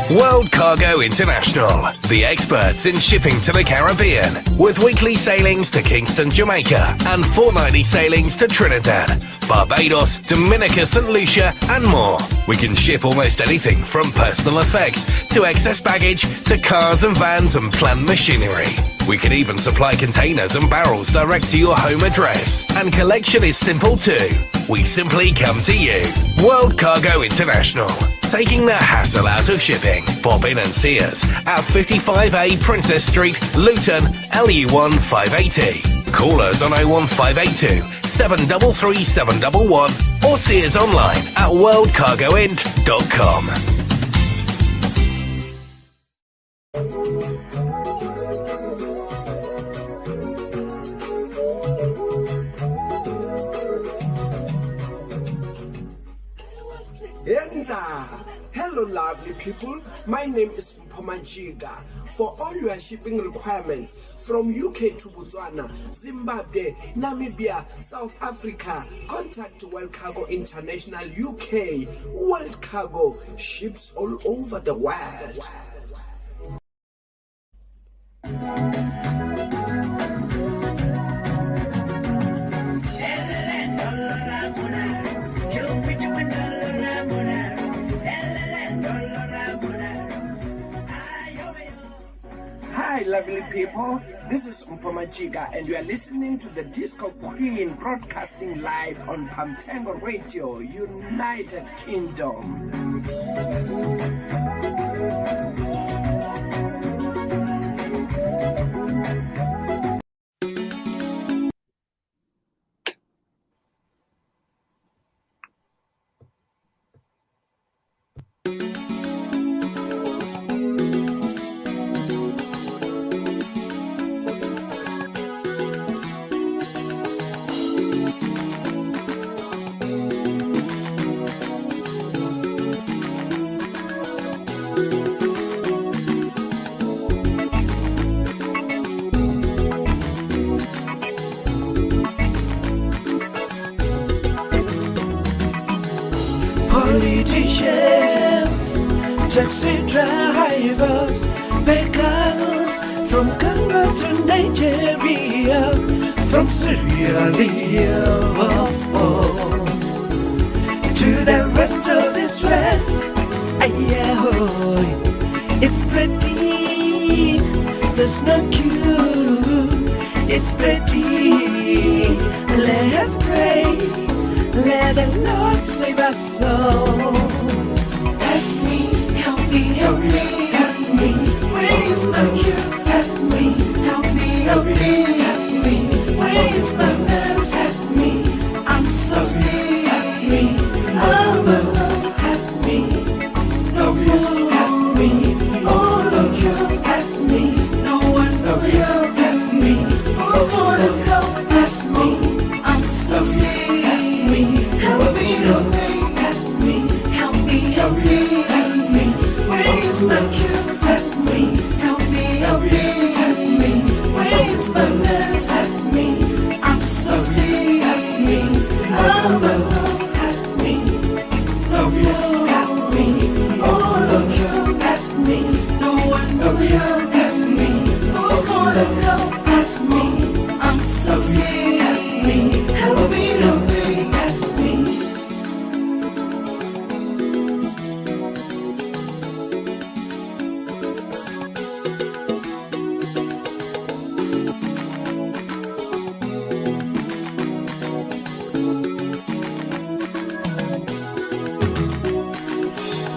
World Cargo International, the experts in shipping to the Caribbean, with weekly sailings to Kingston, Jamaica, and fortnightly sailings to Trinidad, Barbados, Dominica, St. Lucia, and more. We can ship almost anything from personal effects to excess baggage to cars and vans and plant machinery. We can even supply containers and barrels direct to your home address. And collection is simple too. We simply come to you. World Cargo International, taking the hassle out of shipping. Pop in and see us at 55A Princess Street, Luton, LU1 580. Call us on 01582 733 711 or see us online at worldcargoint.com. Hello lovely people, my name is Mpho Majiga. For all your shipping requirements from UK to Botswana, Zimbabwe, Namibia, South Africa, contact World Cargo International UK. World Cargo ships all over the world. Hi lovely people, this is Mpho Majiga and you are listening to the Disco Queen broadcasting live on Pamtengo Radio, United Kingdom. Politicians, taxi drivers, beggars from Congo to Nigeria, from Syria, to the rest of this world. It's spreading, there's no cure. It's spreading, let us pray. Let the Lord save us all. Help me, help me, help me, help me. Where is my cure? Help me, help me, help me, help me. Where is my nurse? Help me, I'm so sick. Help me, oh Lord, help me. No food, help me. Oh Lord, help me. No one will help me. Who's gonna help us me? I'm so sick. Help me, help me, help me, help me, help me, help me. Where is my cure? Help me, help me, help me, help me. Where is my nurse? Help me, I'm so sick. Help me, oh Lord, help me. No food, help me. Oh Lord, help me. No one will help me. Who's gonna help us me? I'm so sick. Help me, help me, help me.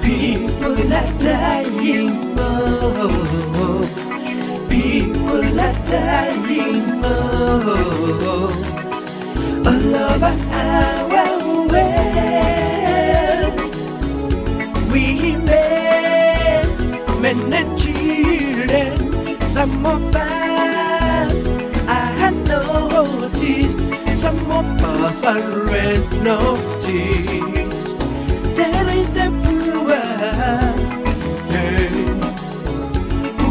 People are dying more. People are dying more. All over our world. Men and children. Some of us I had noticed. Some of us already noticed. There is the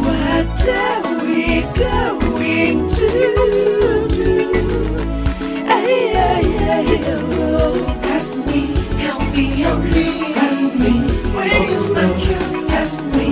what are we going to do? Help me, help me, help me, help me. Where is my cure? Help me,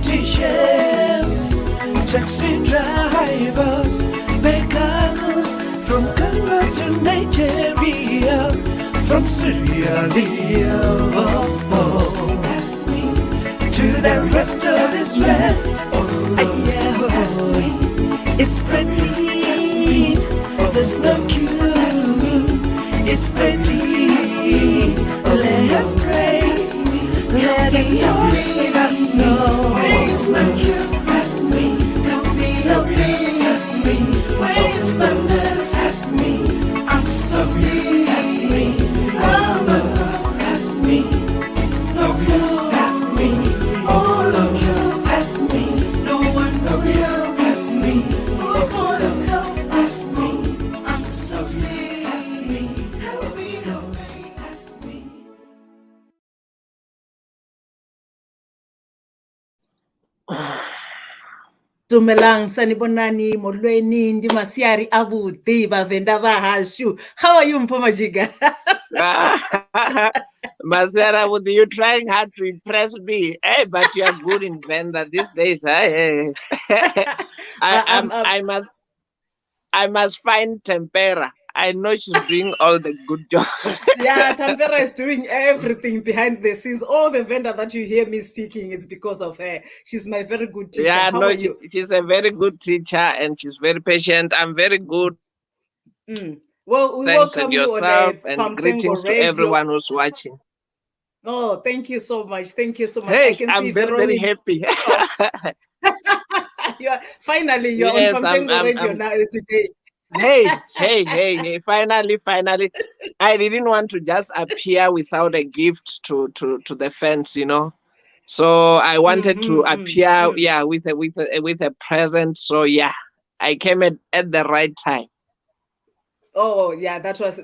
politicians, taxi drivers, beggars from Ghana to Nigeria, from Sierra Leone to the rest of this land. It's spreading, there's no cure. It's spreading, let's pray. Let the Lord save us know. It's no cure, help me, where's my nurse? I'm so sick, oh no, help me, no cure. Dumelang sanibonani molweni ndimasiari abuti bavenda bahashu. How are you, Mpho Majiga? Masera, you're trying hard to impress me. Hey, but you are good in Venda these days. Hey. I must find Tempera. I know she's doing all the good job. Yeah, Tampera is doing everything behind the scenes. All the vendor that you hear me speaking is because of her. She's my very good teacher. Yeah, How are you? she's a very good teacher and she's very patient. I'm very good. Well, we Thanks welcome and you yourself on and greetings to everyone who's watching. Oh, thank you so much. Thank you so much. Hey, I can I'm see very happy. Finally, you're Yes, on Pamtengo Radio now today. Hey, finally. I didn't want to just appear without a gift to the fans, you know. So I wanted to appear, with a present. So yeah, I came at the right time. Oh yeah, that was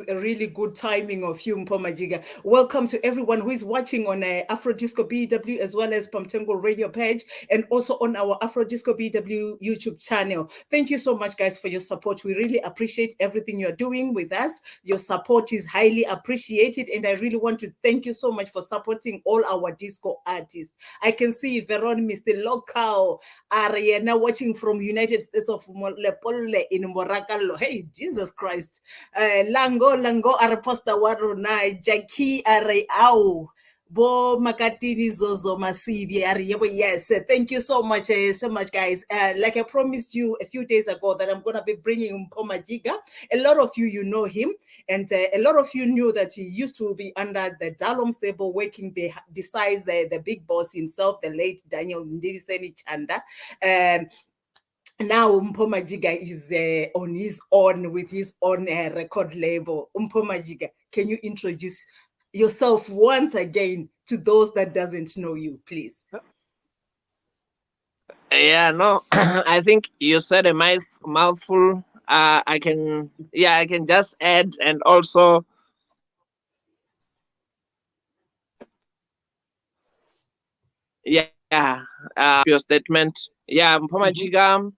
a really good timing of you, Mpho Majiga. Welcome to everyone who is watching on Afro Disco BW as well as Pamtengo Radio page and also on our Afro Disco BW YouTube channel. Thank you so much, guys, for your support. We really appreciate everything you're doing with us. Your support is highly appreciated, and I really want to thank you so much for supporting all our disco artists. I can see Veron, Mr. Local, Ariana watching from United States of Lepole in Morakalo. Hey, Jesus Christ. Lango are posta warona Jackie are au. Bo Makatini Zozo Masibi are yes. Thank you so much, guys. Like I promised you a few days ago that I'm gonna be bringing Mpho Majiga. A lot of you know him, and a lot of you knew that he used to be under the Dalom stable, working besides the big boss himself, the late Daniel Ndiseni Chanda. Now Mpho Majiga is on his own with his own record label. Mpho Majiga, can you introduce yourself once again to those that doesn't know you, please? Yeah, no, I think you said a mouthful. I can just add and also your statement. Yeah, Mpho Majiga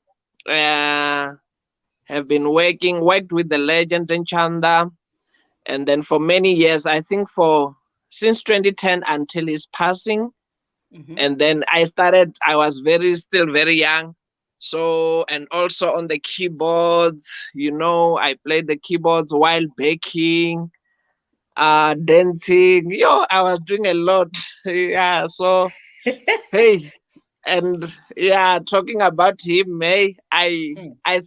have been worked with the legend Chanda, and then for many years, I think since 2010 until his passing. And then I was still very young. So, and also on the keyboards, I played the keyboards while baking, dancing. I was doing a lot. Yeah, so, hey, and yeah, talking about him, I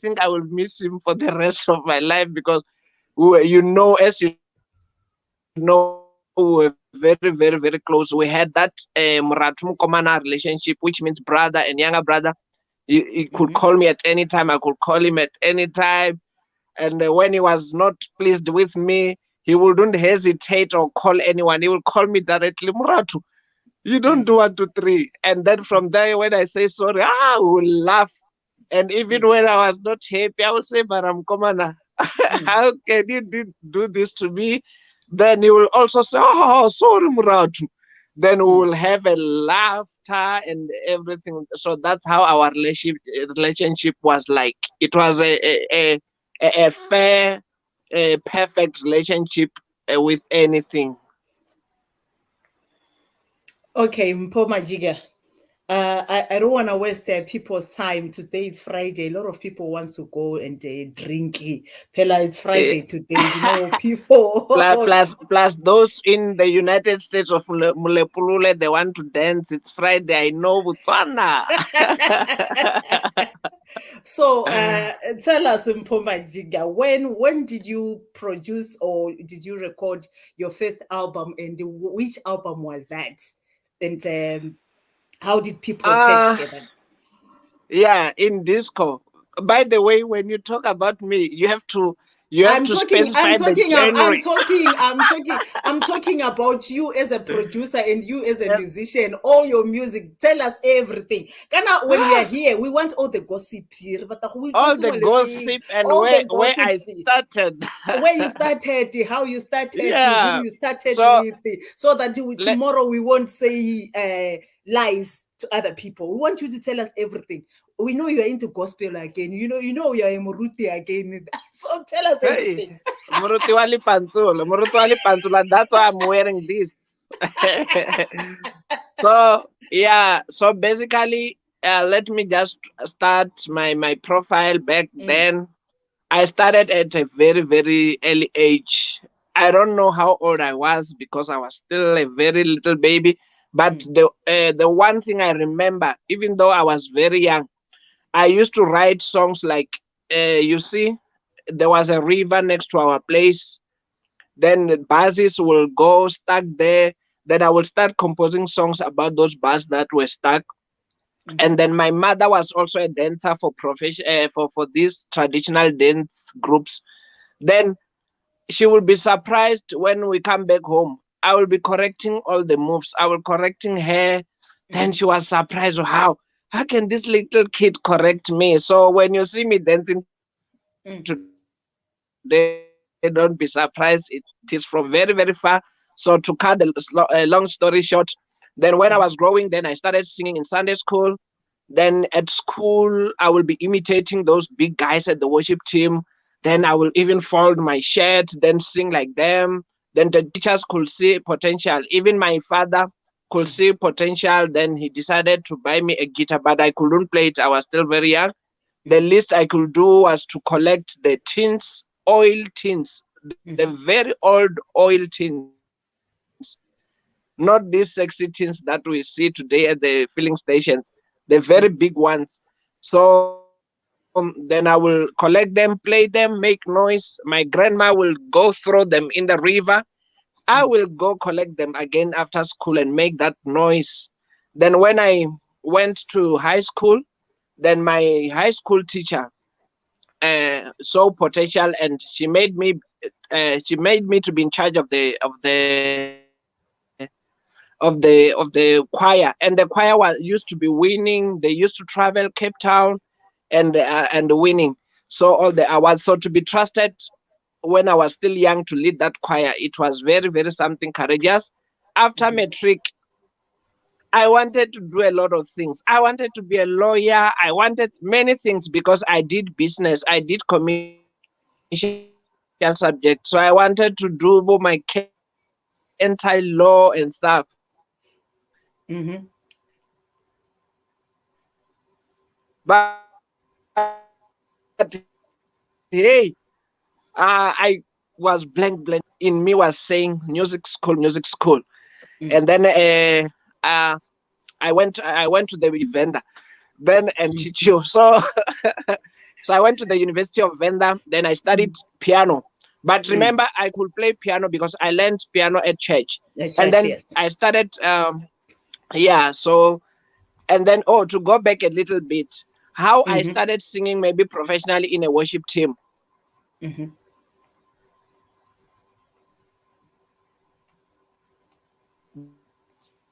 think I will miss him for the rest of my life because, as you know, we were very, very, very close. We had that Muratum Komana relationship, which means brother and younger brother. He could call me at any time. I could call him at any time. And when he was not pleased with me, he wouldn't hesitate or call anyone. He will call me directly, Muratu, you don't do 1, 2, 3. And then from there, when I say sorry, we will laugh. And even when I was not happy, I will say, Baram Komana, how can you do this to me? Then he will also say, oh, sorry, Muratu. Then we will have a laughter and everything. So that's how our relationship was like. It was a fair, perfect relationship with anything. Okay, Mpho Majiga. I don't want to waste people's time. Today is Friday. A lot of people wants to go and drink. Pella, it's Eh, Friday today. People. plus those in the United States of Mulepulule, they want to dance. It's Friday. I know Botswana. So tell us, Mpho Majiga, when did you produce or did you record your first album, and which album was that? And how did people take uh that? yeah, in disco. By the way, when you talk about me, you have I'm to talking, I'm specify the talking, I'm, genre. I'm talking, I'm talking, I'm talking about you as a producer and you as a Yes. musician, all your music. Tell us everything. Kana, when we are here, we want all the gossip here, but All the gossip and all the where gossip, I started. where you started, how you started, who Yeah. you started So with, so that let tomorrow we won't say lies to other people. We want you to tell us everything. We know you're into gospel again. You know you're a Muruti again. So tell us hey, everything. Muruti wali Pantsula, that's why I'm wearing this. So yeah, so basically, let me just start my profile back Mm, then. I started at a very, very early age. I don't know how old I was because I was still a very little baby. But mm, the one thing I remember, even though I was very young, I used to write songs like, you see, there was a river next to our place. Then the buses will go stuck there. Then I will start composing songs about those buses that were stuck. mhm, And then my mother was also a dancer for profession for these traditional dance groups. Then she will be surprised when we come back home. I will be correcting all the moves. I will correcting her. Then mhm, she was surprised. How can this little kid correct me? So when you see me dancing today, don't be surprised. It is from very, very far. So to cut long story short, then when I was growing, then I started singing in Sunday school. Then at school, I will be imitating those big guys at the worship team. Then I will even fold my shirt, then sing like them. Then the teachers could see potential. Even my father could see potential. Then he decided to buy me a guitar, but I couldn't play it. I was still very young. The mhm, least I could do was to collect the tins, oil tins, the mhm, very old oil tins, not these sexy tins that we see today at the filling stations, the very big ones. So then I will collect them, play them, make noise. My grandma will go throw them in the river. I will go collect them again after school and make that noise. Then when I went to high school, then my high school teacher saw potential, and she made me to be in charge of the choir. And the choir used to be winning. They used to travel Cape Town and winning. So all the awards. So to be trusted when I was still young to lead that choir, it was very, very something courageous. After mhm, matric, I wanted to do a lot of things. I wanted to be a lawyer. I wanted many things because I did business. I did commercial subject. So I wanted to do my anti law and stuff. But mhm, hey, I was blank. In me was saying music school, music school. And then mm, I went to the university vendor then and mm, teach you. So I went to the University of Venda. Then I studied mm, piano. But mm. remember, I could play piano because I learned piano at church. And Church, then yes. I started, yeah. So and then to go back a little bit, how I Mm-hmm, started singing maybe professionally in a worship team. mm-hmm,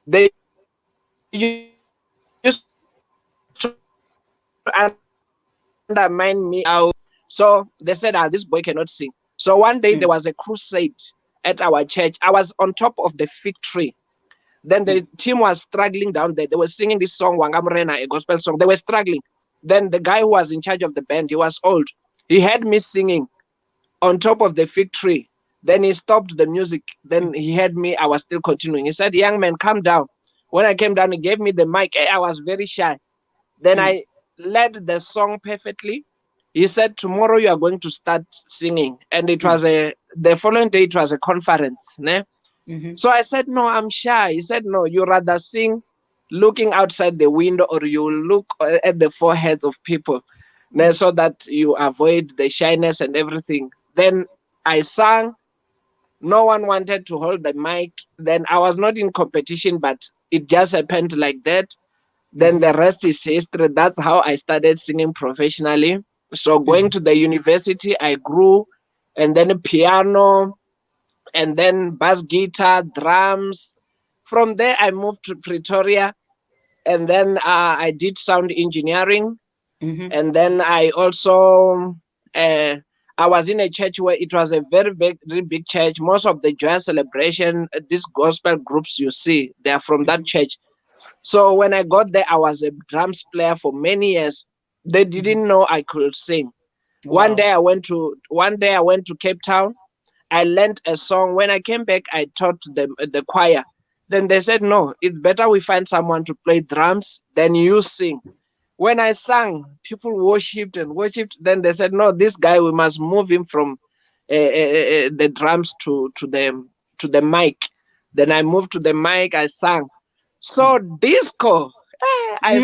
They used to undermine me out. So they said, this boy cannot sing. So one day there was a crusade at our church. I was on top of mm, the fig tree. Then the team was struggling down there. They were singing this song, Wangamrena, a gospel song. They were struggling. Then the guy who was in charge of the band, he was old. He had me singing on top of the fig tree. Then he stopped the music. Then he had me. I was still continuing. He said, "Young man, calm down. When I came down, he gave me the mic. I was very shy. Then I led the song perfectly. He said, tomorrow you are going to start singing. And it was the following day, it was a conference. Ne? So I said, no, I'm shy. He said, no, you rather sing looking outside the window, or you look at the foreheads of people, ne, so that you avoid the shyness and everything. Then I sang. No one wanted to hold the mic. Then I was not in competition, but it just happened like that. Then the rest is history. That's how I started singing professionally. So going to the university, I grew, and then piano, and then bass guitar, drums. From there, I moved to Pretoria, and then I did sound engineering. And then I also, I was in a church where it was a very big, very big church. Most of the joy celebration, these gospel groups you see, they are from that church. So when I got there, I was a drums player for many years. They didn't know I could sing. One day I went to Cape Town. I learned a song. When I came back, I taught them the choir. Then they said, no, it's better we find someone to play drums than you sing. When I sang, people worshipped and worshipped. Then they said, no, this guy, we must move him from the drums to the mic. Then I moved to the mic. I sang. So disco, I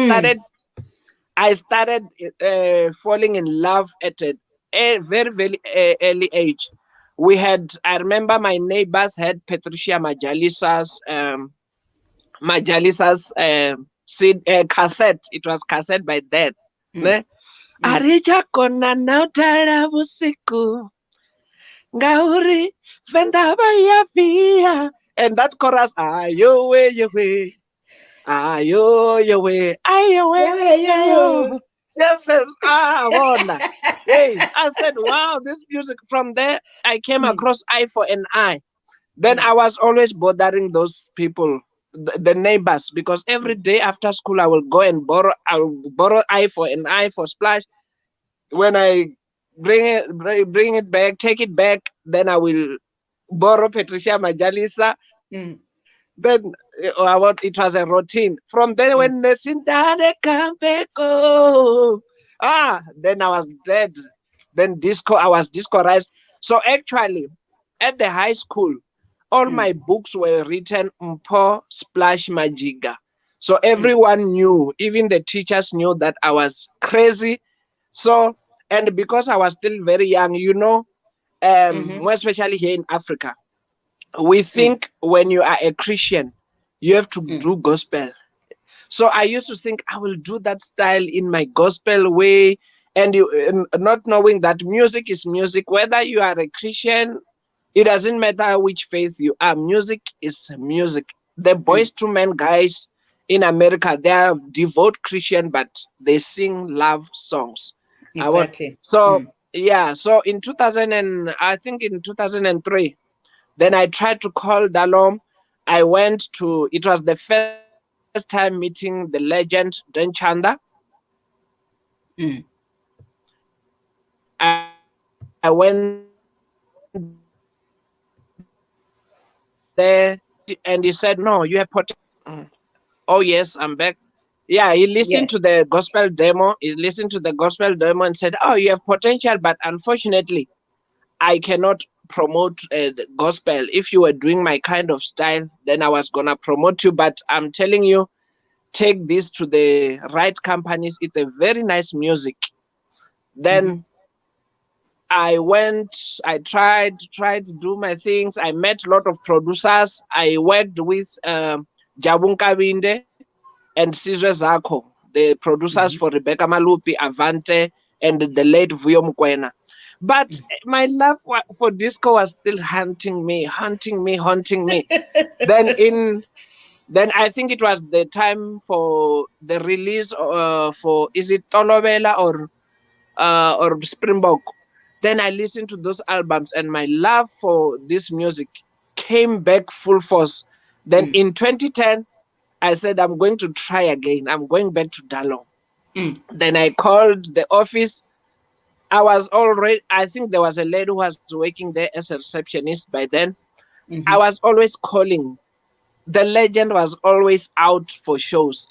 started falling in love at a very, very early age. I remember my neighbors had Patricia Majalisa's cassette. It was cassette by dad. Ne? Arija kona na utara busiku ngauri vendaba ya via. And that chorus, ayo we yo we, ayo yo we, ayo we yo. Yes, wonder. Hey, I said, wow, this music. From there, I came across Eye for an Eye. Then I was always bothering those people, the neighbors, because every day after school I will go and borrow. I will borrow Eye for an Eye for Splash. When I bring it back, take it back, then I will borrow Patricia Majalisa. Then it was a routine. From then when the Sindane come back, then I was dead. Then I was discouraged. So actually, at the high school, all my books were written Mpho Majiga. So everyone knew, even the teachers knew that I was crazy. So, and because I was still very young, more especially here in Africa, we think when you are a Christian, you have to do gospel. So I used to think I will do that style in my gospel way, and not knowing that music is music. Whether you are a Christian, it doesn't matter which faith you are. Music is music. The Boys to Men guys in America, they are devout Christian, but they sing love songs. Exactly. So in 2003, then I tried to call Dalom. It was the first time meeting the legend Dan Chanda. I went there and he said, no, you have potential. Oh, yes, I'm back. Yeah, he listened to the gospel demo. He listened to the gospel demo and said, oh, you have potential, but unfortunately, I cannot promote the gospel. If you were doing my kind of style, then I was going to promote you. But I'm telling you, take this to the right companies. It's a very nice music. Then I tried to do my things. I met a lot of producers. I worked with Jabun Kabinde and Sizwe Zako, the producers for Rebecca Malupi, Avante, and the late Vuyo Mukwena. But my love for disco was still haunting me. Then I think it was the time for the release for, is it Tolovela or Springbok? Then I listened to those albums and my love for this music came back full force. Then in 2010, I said, I'm going to try again. I'm going back to Dalong. Then I called the office. I think there was a lady who was working there as a receptionist by then. I was always calling the legend was always out for shows.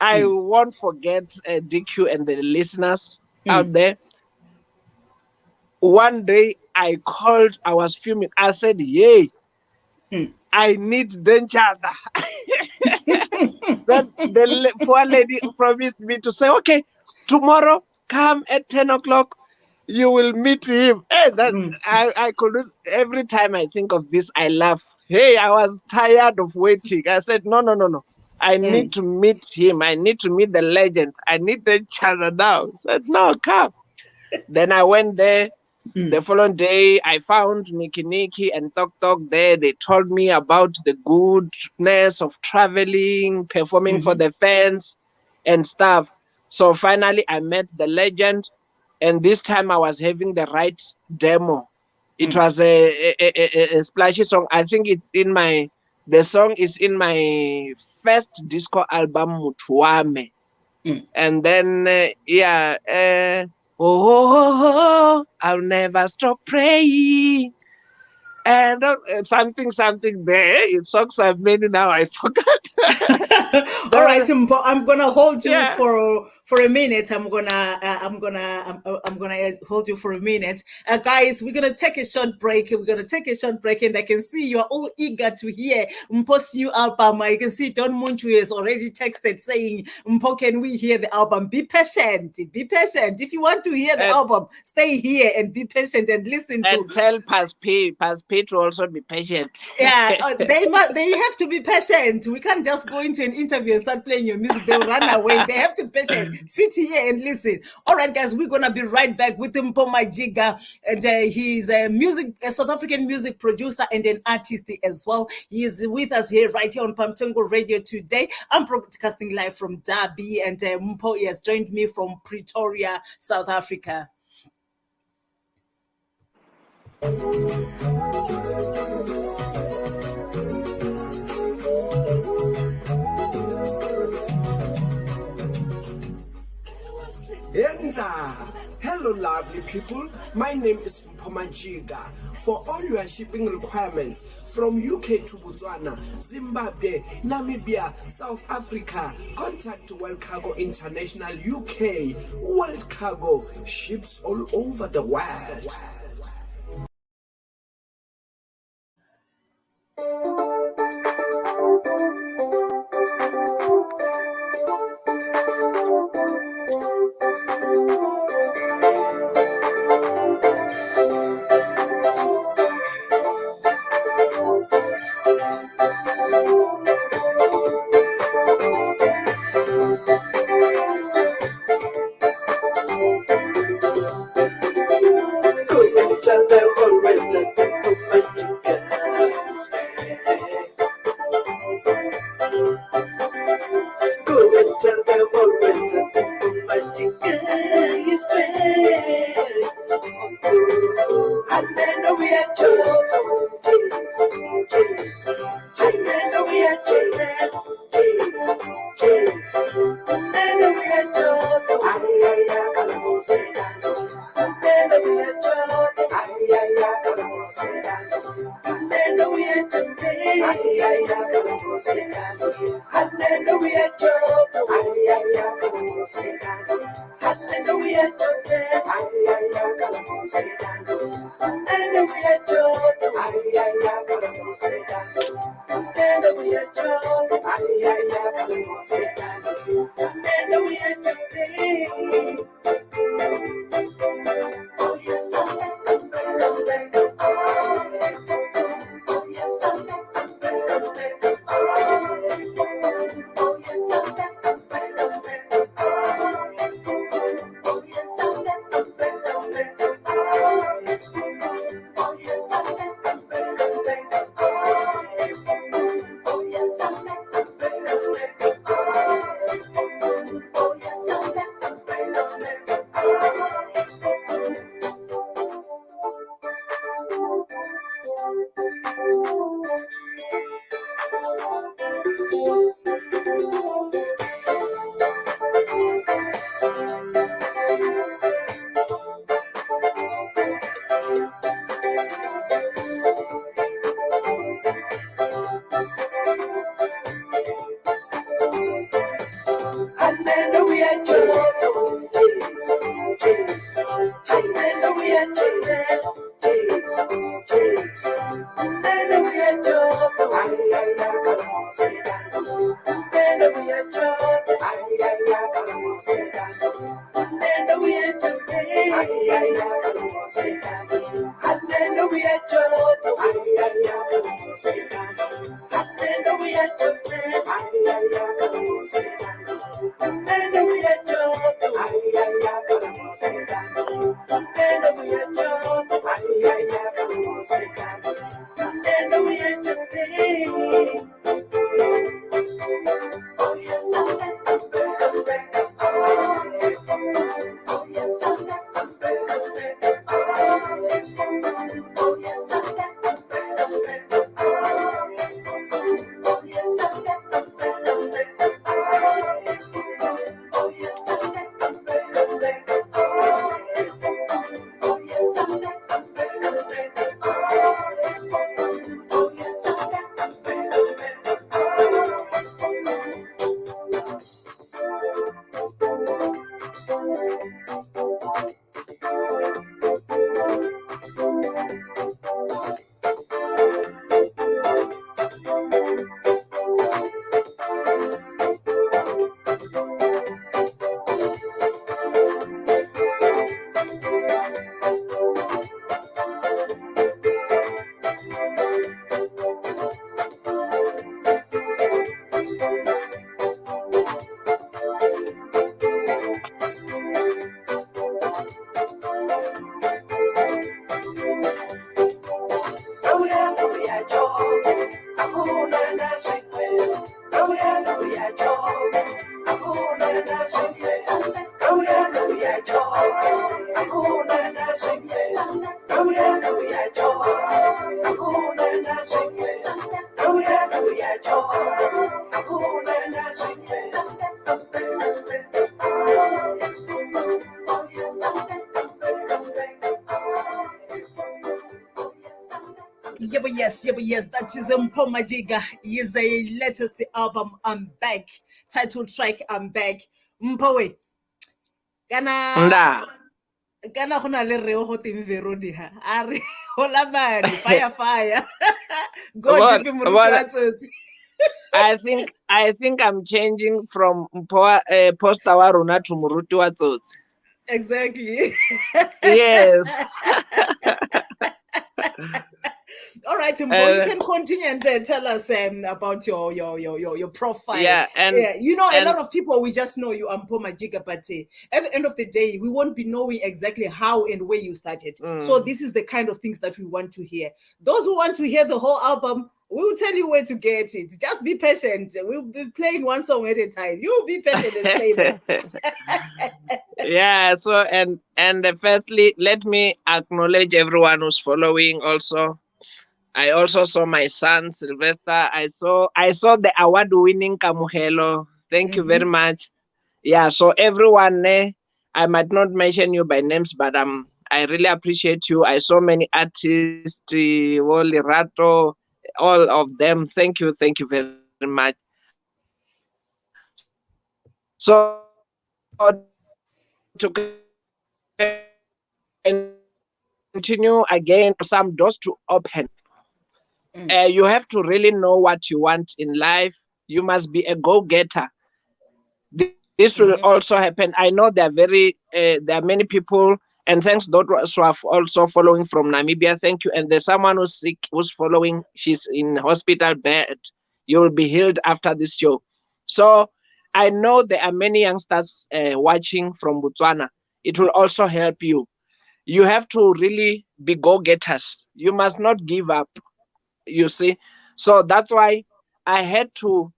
I won't forget DQ and the listeners out there. One day I called, I was filming. I said, "Yay, I need Denchada." Then the poor lady promised me to say, "Okay, tomorrow come at 10 o'clock. You will meet him." Hey, that I couldn't. Every time I think of this, I laugh. Hey, I was tired of waiting. I said, "No, no, no, no. I need to meet him. I need to meet the legend. I need Denchada now." I said, "No, come." Then I went there. The following day, I found Niki and Tok Tok there. They told me about the goodness of traveling, performing for the fans, and stuff. So finally, I met the legend, and this time I was having the right demo. It was a splashy song. I think the song is in my first disco album, Mutuame. And then, I'll never stop praying. And something there. It's songs I've made now. I forgot. All right, Mpho, I'm gonna hold you Yeah. for a minute. I'm gonna hold you for a minute, guys. We're gonna take a short break. And I can see you are all eager to hear Mpho's new album. I can see Don Munchu has already texted saying, "Mpho, can we hear the album?" Be patient. Be patient. If you want to hear the album, stay here and be patient and listen to. And tell Pas P to also be patient. Yeah, they have to be patient. We can't just go into an interview and start playing your music. They'll run away. They have to be patient. Sit here and listen. All right, guys, we're gonna be right back with Mpho Majiga, and he's a South African music producer and an artist as well. He is with us here right here on Pamtengo Radio today. I'm broadcasting live from Derby, and Mpho has joined me from Pretoria, South Africa. Hello, lovely people. My name is Mpho Majiga. For all your shipping requirements from UK to Botswana, Zimbabwe, Namibia, South Africa, contact World Cargo International UK. World Cargo ships all over the world. we are chosen, Jesus. Hallelujah, we are chosen, Jesus. Hallelujah, we are chosen, hallelujah, we are chosen, hallelujah, we are chosen, hallelujah, chosen. Hallelujah, chosen. Hallelujah, chosen. Hallelujah, chosen. Oh, yes, oh, yes, oh, yes, Yeah, but yes, that is Mpho Majiga. Is a latest album, I'm Back. Title track, I'm Back. Mpho, kana Nda. kana go na le re go teng Veroni ha. A re hola bane, fire. Go But, deep moruti but wa tsotsi. I think I'm changing from poster wa rona to Muruti wa Tsotsi. Exactly. Yes. All right, Mpho, you Uh, can continue and tell us about your profile. yeah, Yeah, you know, a and lot of people we just know you are Mpho Majiga, but at the end of the day, we won't be knowing exactly how and where you started. So mm, this is the kind of things that we want to hear. Those who want to hear the whole album, we will tell you where to get it. Just be patient. We'll be playing one song at a time. You be patient and stay there. yeah. So and firstly, let me acknowledge everyone who's following. Also, I also saw my son Sylvester. I saw the award-winning Kamuhelo. Thank you very Mhm. much. Yeah. So everyone, I might not mention you by names, but I really appreciate you. I saw many artists, Wally Rato, all of them. Thank you very much. So to continue again, some doors to open. Mm. You have to really know what you want in life. You must be a go-getter. This will also Mhm. happen. I know there are many people, and thanks those who are also following from Namibia. Thank you. And there's someone who's sick who's following. She's in hospital bed. You will be healed after this show. So I know there are many youngsters watching from Botswana. It will also help you. You have to really be go-getters. You must not give up, you see. So that's why I had to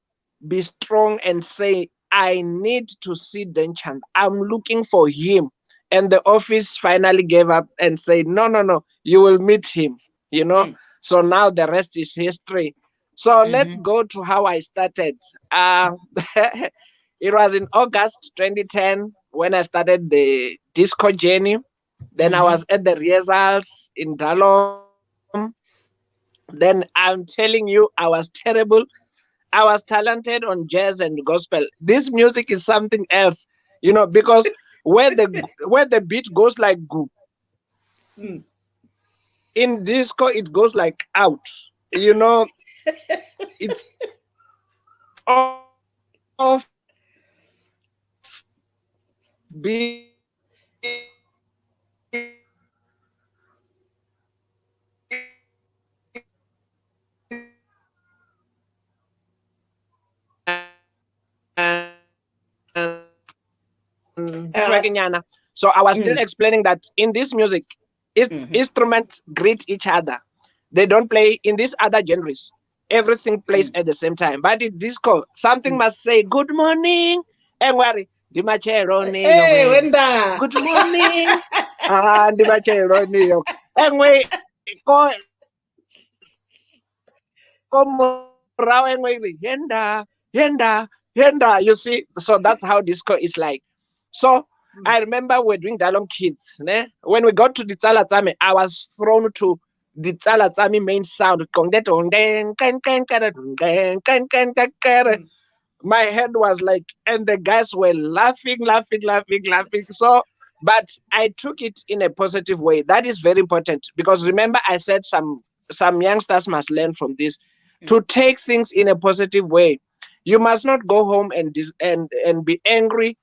be strong and say, I need to see Denchand. I'm looking for him. And the office finally gave up and said, no, no, no, you will meet him, you know. Mm. So now the rest is history. So let's Mhm. go to how I started. Uh, it was in August 2010 when I started the disco journey. Then I Mhm. was at the rehearsals in Dalom. Then I'm telling you, I was terrible. I was talented on jazz and gospel. This music is something else. You know, because where the beat goes like goo, in disco it goes like out. You know, it's of Uh, twerking. So I was still mm, explaining that in this music, mhm, instruments greet each other. They don't play in these other genres. Everything plays mm, at the same time. But in disco, something mm. must say good morning. And worry, di machero ni yo Hey, we. Wenda. Good morning. Ah, di machero ni yo. And we ko morao and we yenda, yenda, yenda. You see, so that's how disco is like. So I remember we're doing Dialogue Kids. Ne? When we got to the Tsalatsame, I was thrown to the Tsalatsame main sound. Mm, My head was like, and the guys were laughing, laughing, laughing, laughing. So, but I took it in a positive way. That is very important because remember, I said some youngsters must learn from this to take things in a positive way. You must not go home and and be angry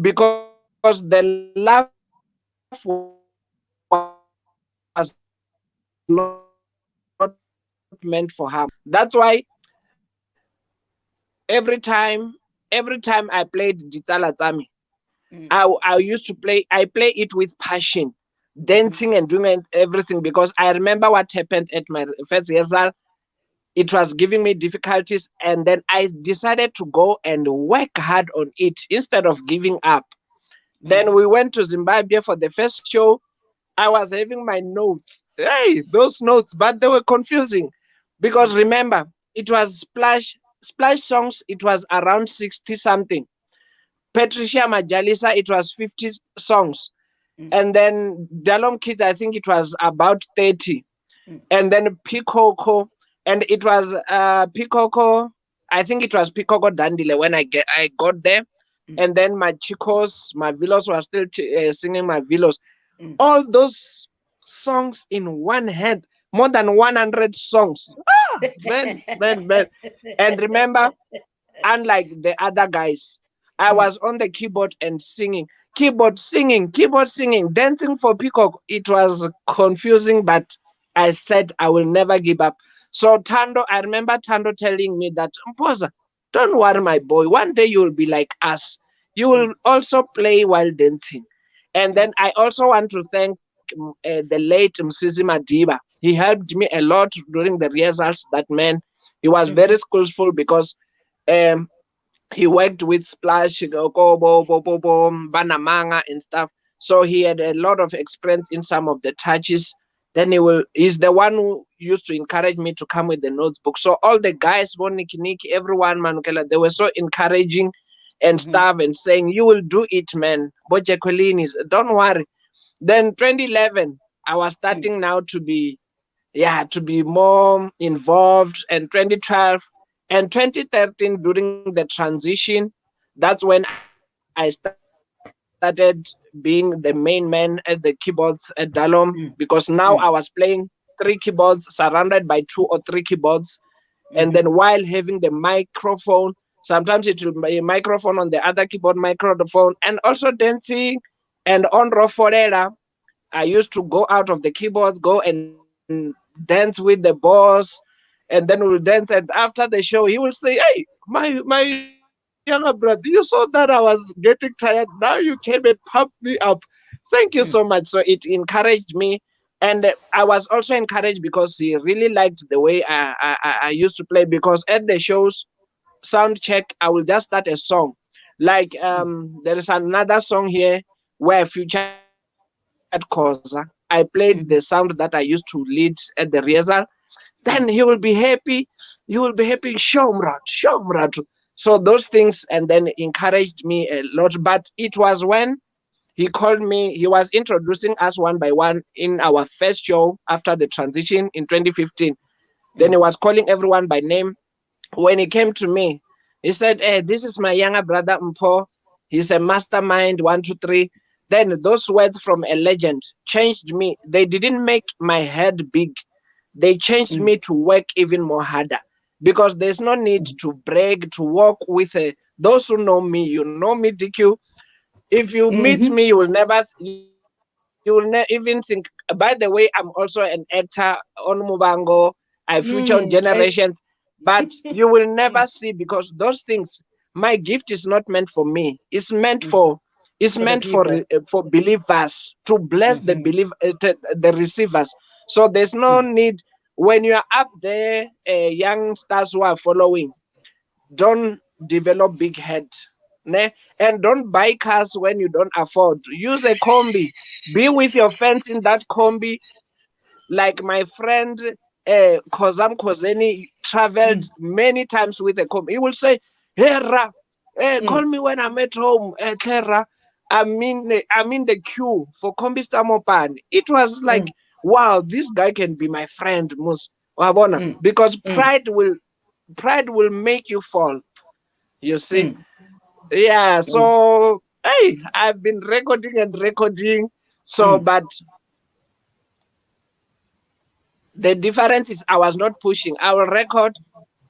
because the laugh was not meant for harm. That's why every time I played Jitsalatsami, mm, I used to play. I play it with passion, mhm, dancing and doing everything because I remember what happened at my first rehearsal. It was giving me difficulties, and then I decided to go and work hard on it instead of giving up. Then mhm, we went to Zimbabwe for the first show. I was having my notes. Hey, those notes, but they were confusing because remember, it was splash songs. It was around 60 something. Patricia Majalisa, it was 50 songs. mm, And then Dalom Kids, I think it was about 30. mm, And then Pikoko, and it was Pikoko, I think it was Pikoko Dandile when I got there. mm, And then my Chicos, my Vilos were still singing my Vilos. mm. All those songs in one head, more than 100 songs. Ah, man, man, man. And remember, unlike the other guys, I Mm, was on the keyboard and singing, keyboard singing, dancing for Peacock. It was confusing, but I said I will never give up. So Tando, I remember Tando telling me that, Mpoza, don't worry, my boy. One day you will be like us. You mm, will also play while dancing. And mm, then I also want to thank the late Msisi Madiba. He helped me a lot during the rehearsals. That man, he was very mhm, skillful because um, he worked with Splash, Banamanga and stuff. So he had a lot of experience in some of the touches. Then he's the one who used to encourage me to come with the notebook. So all the guys, Niki, everyone, Manukela, they were so encouraging and mhm, stuff and saying, you will do it, man. Boje Colini, don't worry. Then 2011, I was mm, starting now to be more involved. And 2012 and 2013 during the transition, that's when I started being the main man at the keyboards at Dalom because now I was mm, playing mm, three keyboards surrounded by 2 or 3 keyboards, and then while mhm, having the microphone, sometimes it will be a microphone on the other keyboard microphone, and also dancing. And on Roforera, I used to go out of the keyboards, go and dance with the boss, and then we'll dance. And after the show, he will say, "Hey, my younger brother, you saw that I was getting tired. Now you came and pumped me up. Thank you so much." So it encouraged me, and I was also encouraged because he really liked the way I used to play. Because at the shows, sound check, I will just start a song. Like there is another song here where I featured Koza. I played the sound that I used to lead at the rehearsal. Then he will be happy, Shomrat, Shomrat. So those things and then encouraged me a lot. But it was when he called me, he was introducing us one by one in our first show after the transition in 2015. Then he was calling everyone by name. When he came to me, he said, "Hey, this is my younger brother Mpho. He's a mastermind, 1, 2, 3. Then those words from a legend changed me. They didn't make my head big. They changed me to work even more harder, because there's no need to brag, to walk with those who know me. You know me, DQ. If you meet me, you will even think. By the way, I'm also an actor on Mubango. I feature on Generations, but you will never see, because those things. My gift is not meant for me. It's For the meant people. for believers, to bless the receivers. So there's no need, when you are up there, youngsters who are following, don't develop big head, ne? And don't buy cars when you don't afford. Use a combi. Be with your friends in that combi. Like my friend Kozam Kozeni traveled many times with a combi. He will say, "Hey Ra, call me when I'm at home, Clara. I'm in the queue for combi Stamopan." It was like, wow, this guy can be my friend, Mus Wabona. Because pride will make you fall. You see? Yeah, so hey, I've been recording and recording. So, but the difference is I was not pushing. I will record.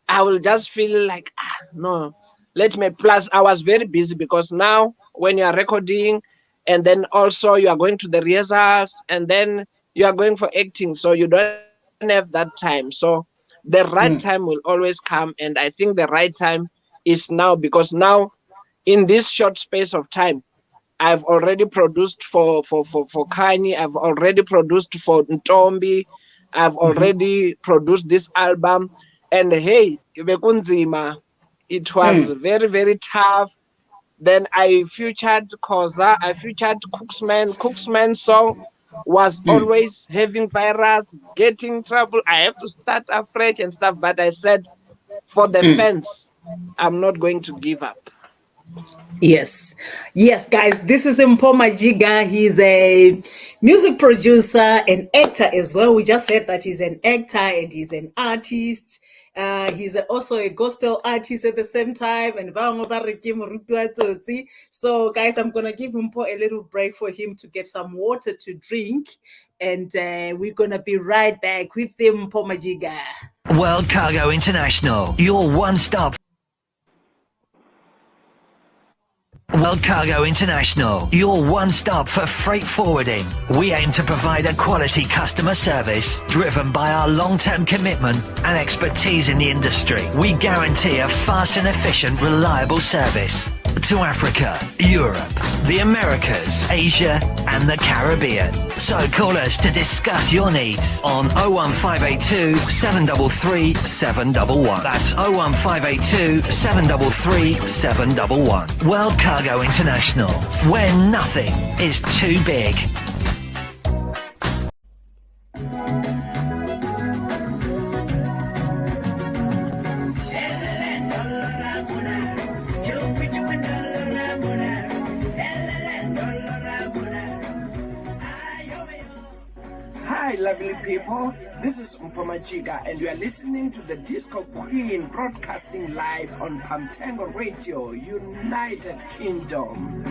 I will just feel like, no, let me. Plus, I was very busy, because now when you are recording, and then also you are going to the rehearsals, and then you are going for acting, so you don't have that time. So the right time will always come, and I think the right time is now, because now in this short space of time, I've already produced for Kanye. I've already produced for Ntombi. I've already produced this album. And hey, bekunzima, it was very, very tough. Then I featured Koza. I featured Cooksman. Cooksman's song was always having virus, getting trouble. I have to start afresh and stuff. But I said, for the fans, I'm not going to give up. Yes. Yes, guys, this is Mpho Majiga. He's a music producer and actor as well. We just heard that he's an actor and he's an artist. He's also a gospel artist at the same time. And so, guys, I'm going to give Mpho a little break for him to get some water to drink. And we're going to be right back with him, Mpho Majiga. World Cargo International, your one-stop. World Cargo International, your one-stop for freight forwarding. We aim to provide a quality customer service driven by our long-term commitment and expertise in the industry. We guarantee a fast and efficient, reliable service to Africa, Europe, the Americas, Asia and the Caribbean. So call us to discuss your needs on 01582 733 711. That's 01582 733 711. World Cargo International, where nothing is too big. Hi, lovely people. This is Mpho Majiga, and you are listening to the Disco Queen broadcasting live on Pamtengo Radio, United Kingdom.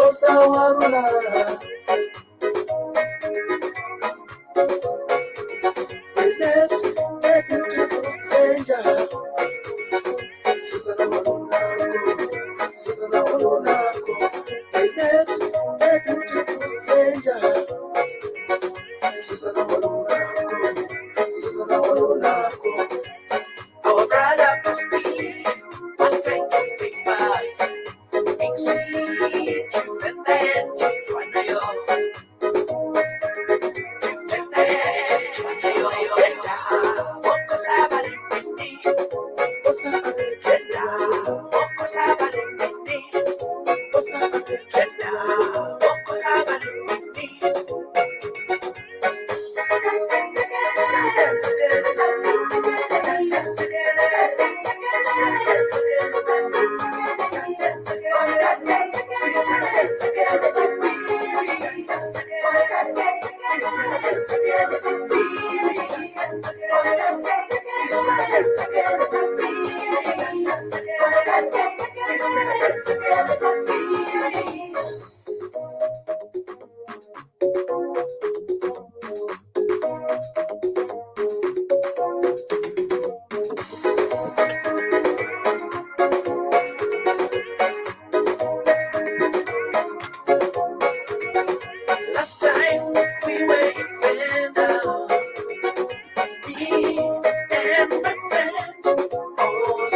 Our brother must be, must try to pick five. Big C, and then try to yo. And then try to yo. What was happening with me? What's happening? What was happening with me? What's happening? What was happening with me? Last time we were in Venda, me and my friend, oh,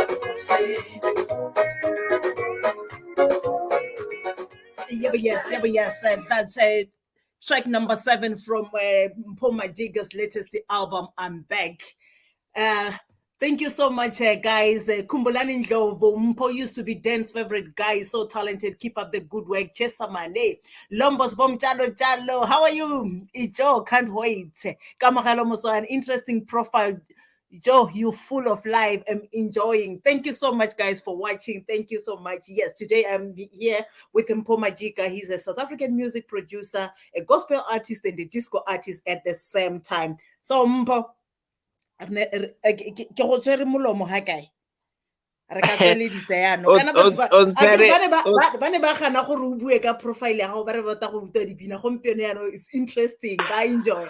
Yeah, but yes, that's track number 7 from Mpho Majiga's latest album, I'm Back. Thank you so much, guys. Kumbulani Ndlovu, Mpho used to be Dan's favorite guy, so talented. Keep up the good work. Chesamane. Lombos Bom Jalo Jalo. How are you? Joe, can't wait. Kamagalo Moso, an interesting profile. Joe, you full of life. I'm enjoying. Thank you so much, guys, for watching. Thank you so much. Yes, today I'm here with Mpho Majiga. He's a South African music producer, a gospel artist, and a disco artist at the same time. So, Mpho, ke go tshwere molomo ha kae re ka tsweledisa yaanong kana batho ba ne ba gana gore o bue ka profile ya gago ba re bata go ruta dipina gompieno yaanong is interesting ba enjoy.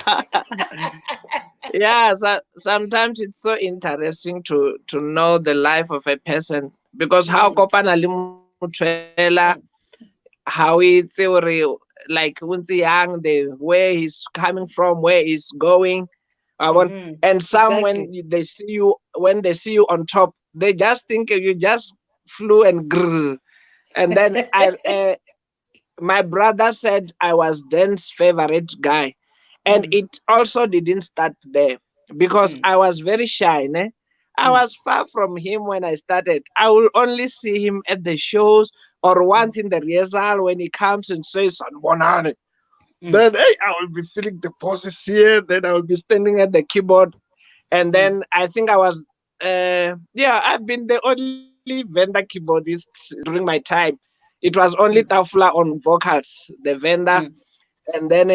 Yeah, sometimes it's so interesting to know the life of a person because how kopana le motho how it's like when young, the where he's coming from, where he's going. And some when they see you on top, they just think you just flew and grrr. And then my brother said I was Dan's favorite guy, and it also didn't start there because I was very shy. I was far from him when I started. I will only see him at the shows or once in the rehearsal when he comes and says "Sanbonani." Then I will be feeling the poses here. Then I will be standing at the keyboard, and then I think I was, I've been the only vendor keyboardist during my time. It was only Tafla on vocals, the vendor, and then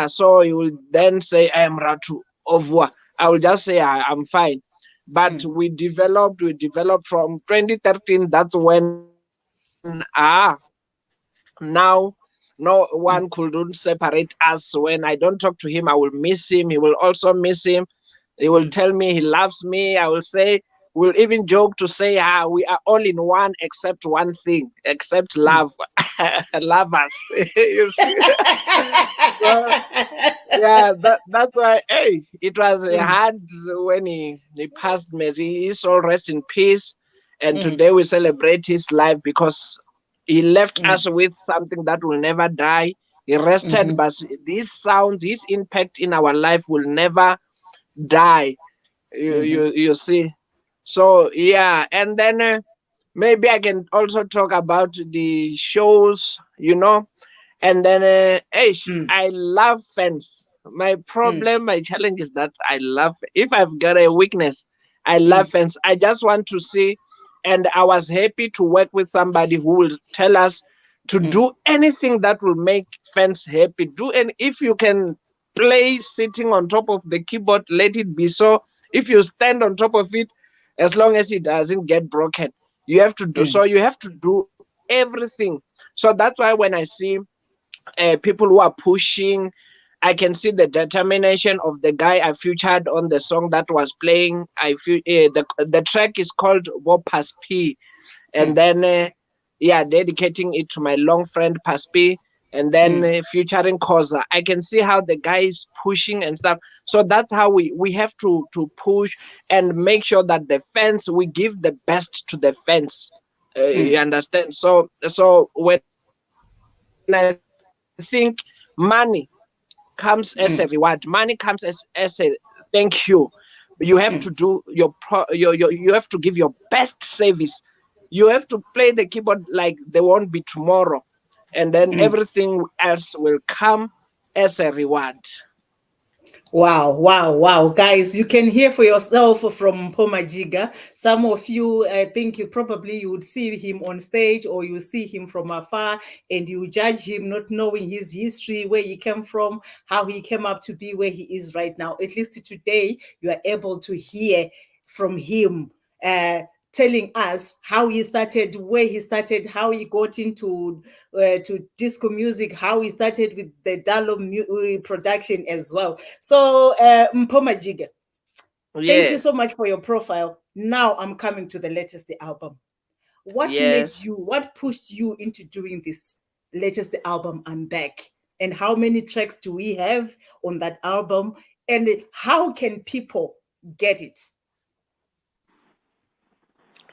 so you will then say I am Ratu Ovwa. I will just say I'm fine. But we developed from 2013. That's when now no one couldn't separate us. When I don't talk to him, I will miss him. He will also miss him. He will tell me he loves me. I will say, we'll even joke to say, we are all in one except one thing, except love. Love us. You see? Yeah, that's why, it was hard when he passed me. He's all rest in peace. And today we celebrate his life because he left us with something that will never die. He rested, but these sounds, his impact in our life will never die. You see. So yeah, and then maybe I can also talk about the shows, and then I love fans. My problem, my challenge is that if I've got a weakness, I love fans. I just want to see. And I was happy to work with somebody who will tell us to do anything that will make fans happy. And if you can play sitting on top of the keyboard, let it be so. If you stand on top of it, as long as it doesn't get broken, you have to do. So you have to do everything. So that's why when I see people who are pushing, I can see the determination of the guy I featured on the song that was playing. I feel the track is called Wopas P, and then yeah, dedicating it to my long friend Paspi, and then featuring Koza. I can see how the guy is pushing and stuff. So that's how we have to push and make sure that the fans, we give the best to the fans. You understand? So when I think money comes as a reward, money comes as a thank you. You have to do you have to give your best service. You have to play the keyboard like there won't be tomorrow, and then everything else will come as a reward. Wow, wow, wow. Guys, you can hear for yourself from Mpho Majiga. Some of you, I think you would see him on stage or you see him from afar and you judge him not knowing his history, where he came from, how he came up to be where he is right now. At least today, you are able to hear from him. Telling us how he started, where he started, how he got into to disco music, how he started with the Dalo production as well. So, Mpho Majiga, thank you so Yes, much for your profile. Now I'm coming to the latest album. yes. What pushed you into doing this latest album, I'm Back? And how many tracks do we have on that album? And how can people get it?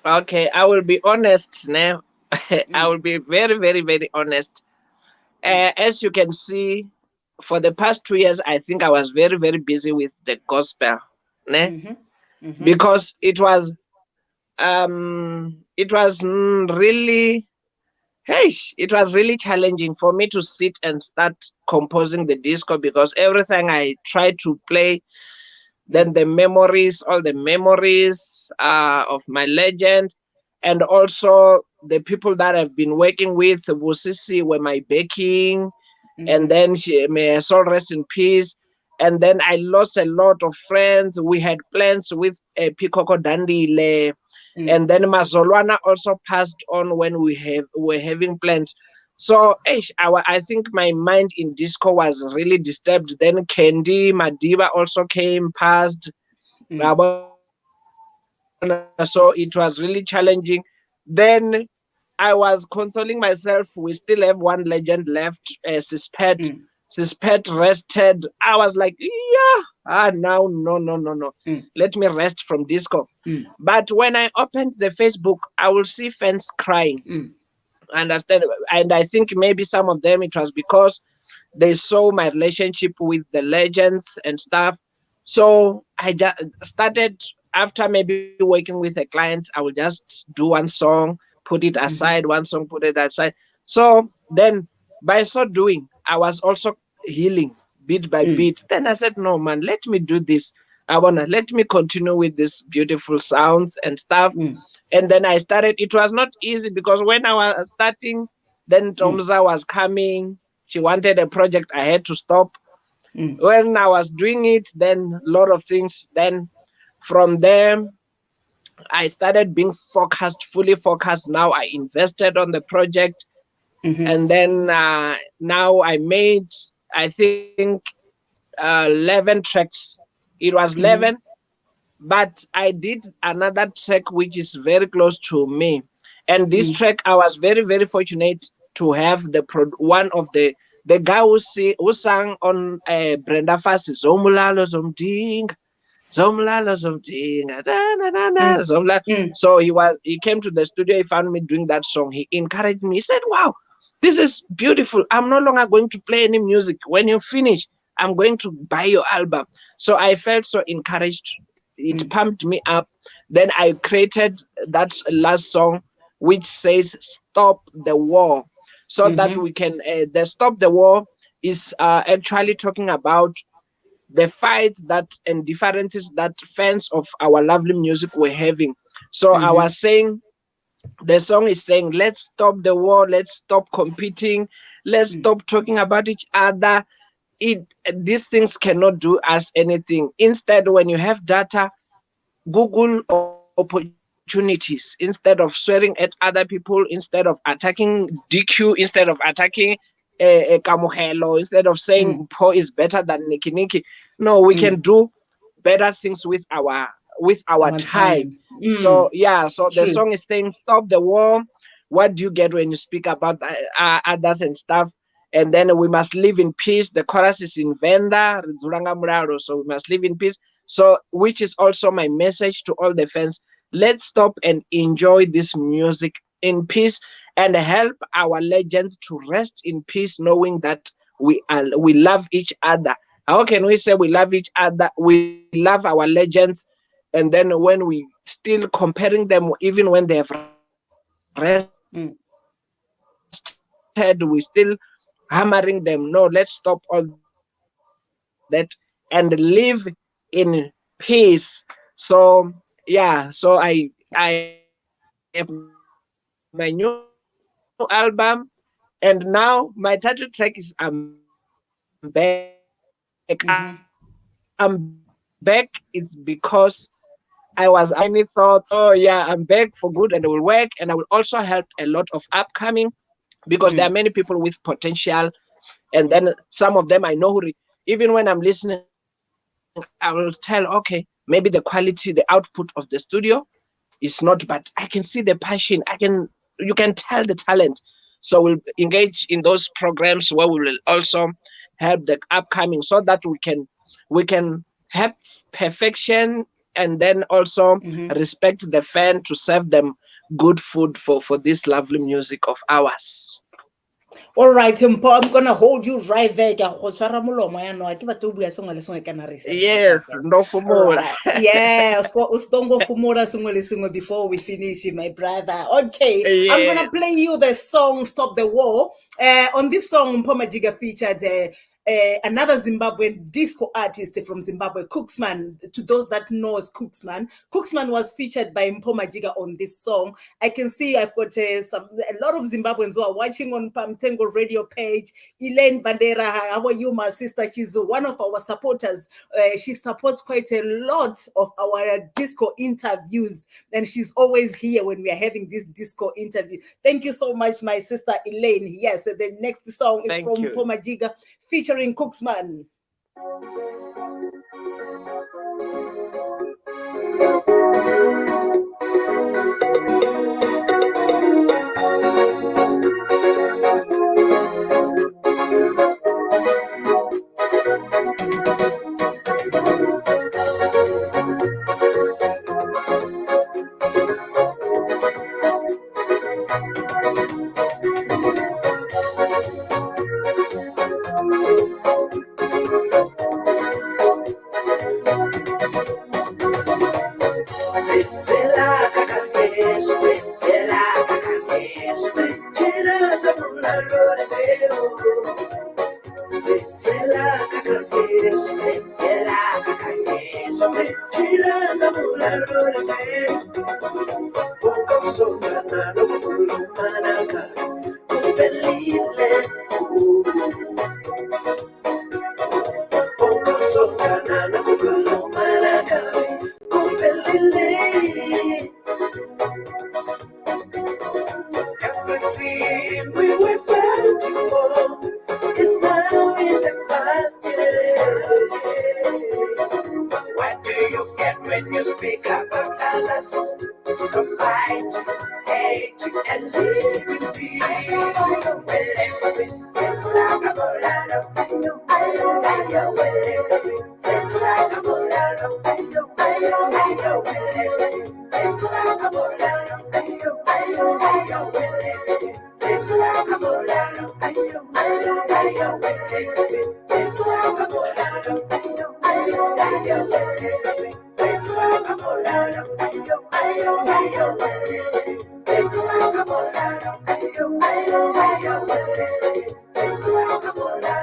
Okay, I will be honest now. I will be very, very, very honest. As you can see, for the past 2 years, I think I was very, very busy with the gospel, ne? Because really, hey, it was really challenging for me to sit and start composing the disco, because everything I tried to play, then the memories, all the memories of my legend, and also the people that I've been working with, Busisi were my backing, and then may her soul rest in peace. And then I lost a lot of friends. We had plans with Pikoko Dandile, and then Mazolwana also passed on when were having plans. So I think my mind in disco was really disturbed. Then Candy Madiba also came past. So it was really challenging. Then I was consoling myself. We still have one legend left, Sispet. Sispet rested. I was like, yeah, now, no, no, no, no. Let me rest from disco. But when I opened the Facebook, I will see fans crying. Understand? And I think maybe some of them, it was because they saw my relationship with the legends and stuff. So I just started, after maybe working with a client, I will just do one song, put it aside, one song, put it aside. So then by so doing, I was also healing bit by bit. Then I said, no, man, let me do this. Let me continue with this beautiful sounds and stuff. And then I started. It was not easy, because when I was starting, then Tomza was coming. She wanted a project. I had to stop. When I was doing it, then a lot of things. Then from there, I started being focused, fully focused. Now I invested on the project. And then now I made, I think, 11 tracks. It was 11. But I did another track which is very close to me. And this track, I was very, very fortunate to have one of the guy who sang on Brenda Fassie, Zomulalo Zomding, Zomulalo Zomding, Zomla. So he came to the studio, he found me doing that song. He encouraged me. He said, wow, this is beautiful. I'm no longer going to play any music. When you finish, I'm going to buy your album. So I felt so encouraged. It pumped me up. Then I created that last song, which says "Stop the War," so that we can. The "Stop the War" is actually talking about the fights that and differences that fans of our lovely music were having. So I was saying, the song is saying, let's stop the war, let's stop competing, let's stop talking about each other. These things cannot do us anything. Instead, when you have data, Google opportunities opportunities instead of swearing at other people, instead of attacking DQ, instead of attacking Kamuhelo, instead of saying Mpho is better than Niki Niki. No, we can do better things with our time. So yeah, so the True. song is saying stop the war. What do you get when you speak about others and stuff? And then we must live in peace. The chorus is in Venda, Rizuranga Muraro, so we must live in peace. So, which is also my message to all the fans. Let's stop and enjoy this music in peace and help our legends to rest in peace, knowing that we love each other. How can we say we love each other? We love our legends, and then when we still comparing them, even when they have rested, we still hammering them. No, let's stop all that and live in peace. So yeah, so I have my new album, and now my title track is I'm back. I'm back is because I was having any thoughts. Oh yeah, I'm back for good, and I will also help a lot of upcoming, because there are many people with potential, and then some of them I know even when I'm listening, I will tell, okay, maybe the quality, the output of the studio is not, but I can see the passion. You can tell the talent. So we'll engage in those programs where we will also help the upcoming, so that we can have perfection, and then also respect the fan to serve them good food for this lovely music of ours. All right, Mpho, I'm gonna hold you right there. Ke a go tshwara molomo yaanong, ha ke batle ho bua sengwe le sengwe kana re Yes, no for All more. right. Yeah, ustongo fumura singwe le singwe before we finish, my brother. Okay, I'm Yes. gonna play you the song "Stop the War." On this song, Mpho Majiga featured another Zimbabwean disco artist from Zimbabwe, Cooksman. To those that knows Cooksman, Cooksman was featured by Mpho Majiga on this song. I can see I've got a lot of Zimbabweans who are watching on Pamtengo radio page. Elaine Bandera, how are you, my sister? She's one of our supporters. She supports quite a lot of our disco interviews, and she's always here when we are having this disco interview. Thank you so much, my sister Elaine. Yes, the next song is Thank from you. Mpho Majiga featuring Cooksman. Everything we were fighting for is now in the past. What do you get when you speak about others? Stop fight, hate, and live in peace. It's like a bolado. It's like a bolado. It's like a bolado. It's like a bolado. It's like a bolado. It's like a bolado. It's like a bolado. It's like a bolado.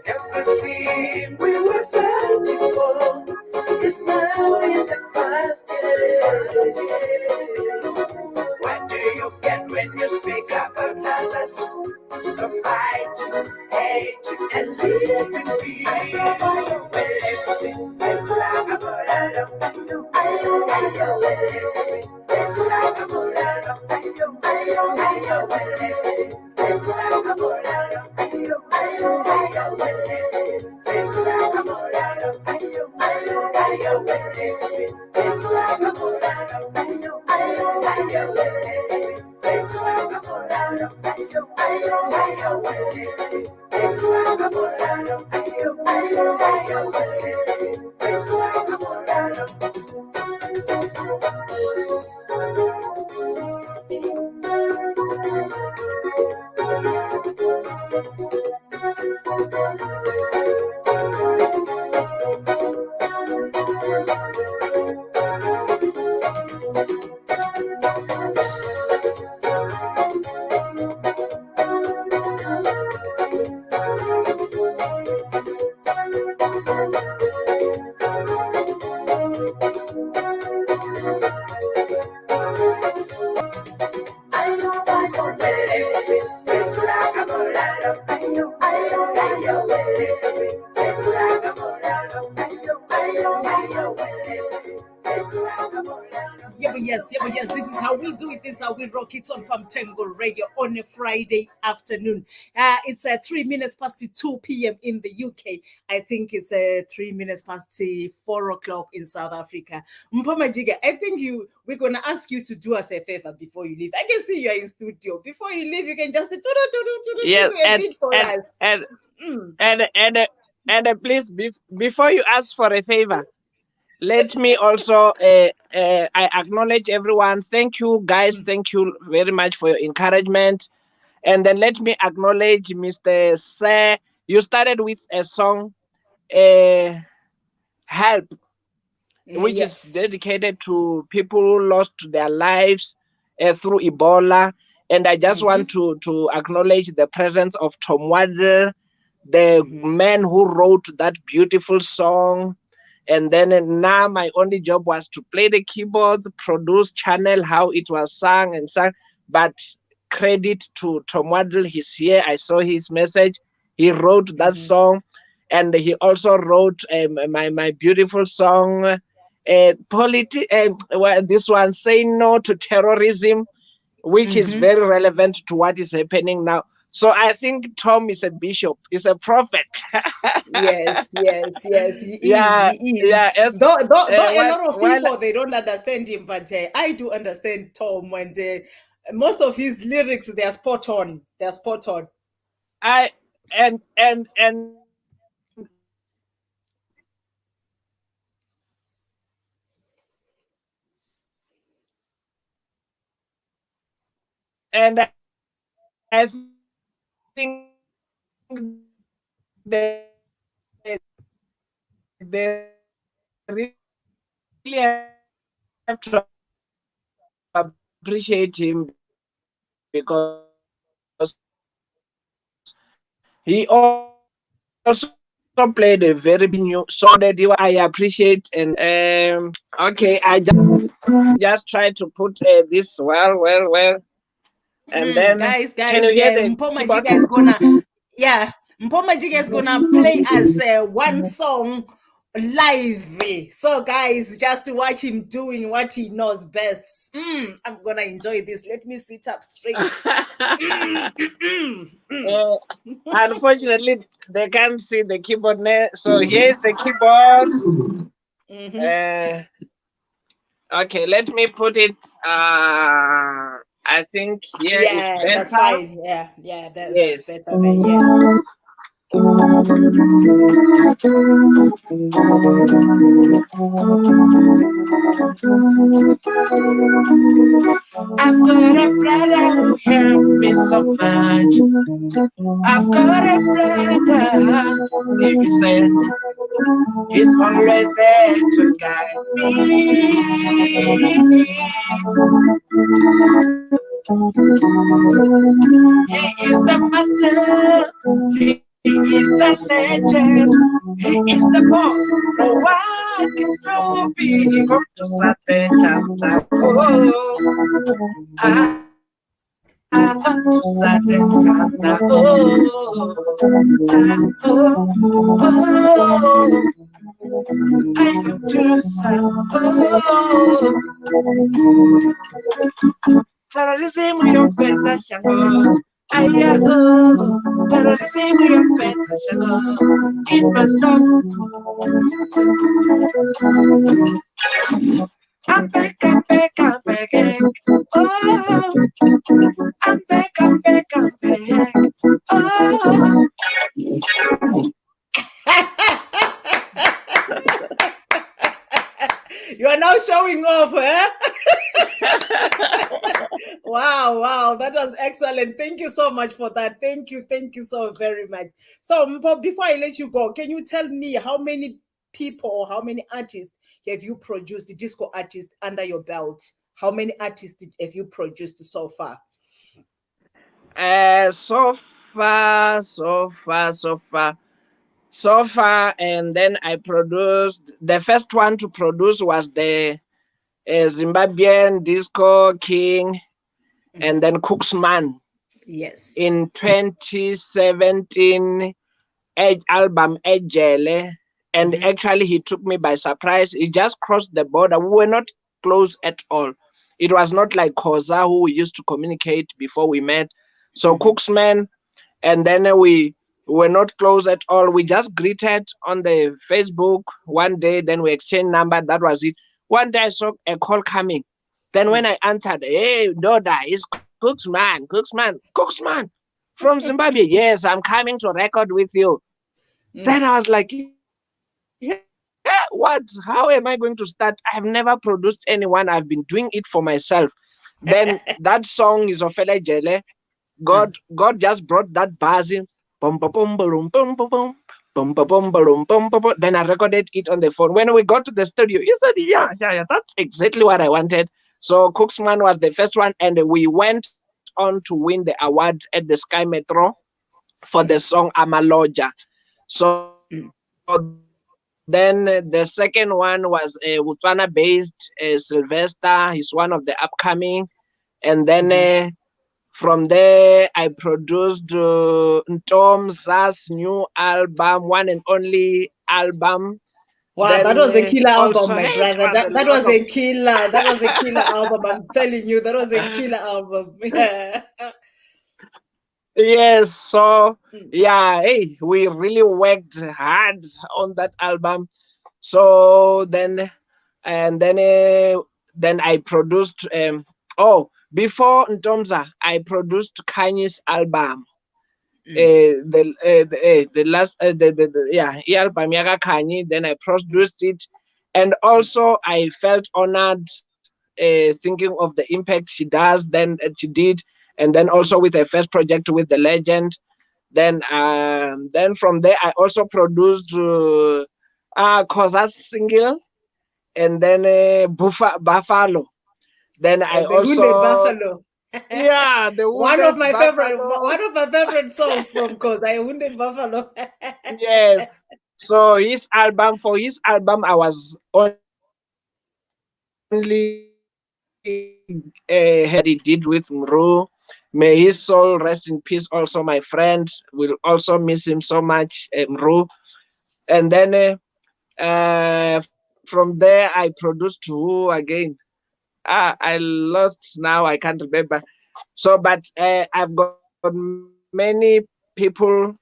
Everything we were fighting for is now in the past. What do you get when you speak about others? Stop fighting, hate, and live in peace. Yes, this is how we do it. This is how we rock it on Pamtengo Radio on a Friday afternoon. It's 3 minutes past 2 p.m. in the UK. I think it's 3 minutes past 4 o'clock in South Africa. Mpho Majiga, I think we're going to ask you to do us a favor before you leave. I can see you're in studio. Before you leave, you can just do a bit for us. And please, before you ask for a favor, let me also I acknowledge everyone. Thank you, guys. Thank you very much for your encouragement. And then let me acknowledge Mr. Sir. You started with a song, Help, which is dedicated to people who lost their lives through Ebola. And I just want to acknowledge the presence of Tom Waddle, the man who wrote that beautiful song. And then now my only job was to play the keyboards, produce, channel how it was sung and sung. But credit to Tom Waddle, he's here. I saw his message. He wrote that song. And he also wrote my beautiful song, this one, Say No to Terrorism, which is very relevant to what is happening now. So I think Tom is a bishop, is a prophet. Yes, he is. Yeah, He is. yeah. Though a lot of people, they don't understand him, but I do understand Tom, and most of his lyrics, they are spot on. They're spot on. And I think they really have to appreciate him because he also played a very new song that I appreciate. And okay, I just try to put this well. And then guys, can you hear the Mpho keyboard? Majiga is gonna, Mpho Majiga is gonna play us one song live. So guys, just watch him doing what he knows best. I'm gonna enjoy this. Let me sit up straight. Unfortunately, they can't see the keyboard. So here's the keyboard. Okay, let me put it. I think here is better. That's fine. That's better there. I've got a brother who helped me so much. I've got a brother, he said, he's always there to guide me. He is the master, he is the legend, he is the boss. No one can stop me. Come to certain chapter. To certain chapter. I am to terrorism, your better shango. Terrorism, your better shango. It must stop. I'm back, I'm back, I'm back. Oh, I'm back, I'm back, I'm back. Oh. You are now showing off, eh? Wow, that was excellent. Thank you so much for that. Thank you so very much. So, Mpho, before I let you go, can you tell me how many people or how many artists have you produced, disco artists, under your belt? How many artists have you produced so far? So far, and then I produced, the first one to produce was the Zimbabwean disco king, and then Cooksman. Yes. In 2017, album Ejele, and actually he took me by surprise. He just crossed the border. We were not close at all. It was not like Koza, who we used to communicate before we met. So Cooksman, and then we were not close at all. We just greeted on the Facebook one day, then we exchanged number. That was it. One day I saw a call coming. Then when I answered, hey, Doda, it's Cooksman from Zimbabwe. Yes, I'm coming to record with you. Then I was like, yeah, what? How am I going to start? I've never produced anyone. I've been doing it for myself. Then that song is Ofele Jele. God just brought that buzz in. Bum, bum, bum, bum, bum, bum, bum. Bum, bum, bum, bum, bum, bum, bum. Then I recorded it on the phone. When we got to the studio, he said, yeah, that's exactly what I wanted. So Cooksman was the first one, and we went on to win the award at the Sky Metro for the song Amaloja. So then the second one was Botswana-based Sylvester. He's one of the upcoming. And then from there, I produced Ntomza's new album, one and only album. Wow, Then, that was a killer album, my hey, brother. That was a killer. That was a killer album. I'm telling you, that was a killer album. Yes, so yeah, hey, we really worked hard on that album. So then, and then I produced. Before Ntomza, I produced Kanye's album. The last the album Yaga Kanye. Then I produced it, and also I felt honored, thinking of the impact she does. Then she did. And then also with her first project with the legend. Then from there I also produced Koza's single, and then Buffalo. Then I the also Wounded Buffalo. yeah, the one of my Buffalo. favorite songs from Koza, Wounded Buffalo. Yes. So for his album, I was only had he did with Mpho. May his soul rest in peace. Also, my friends will also miss him so much, Mpho. And then from there, I produced who again? I lost now. I can't remember. So, but I've got many people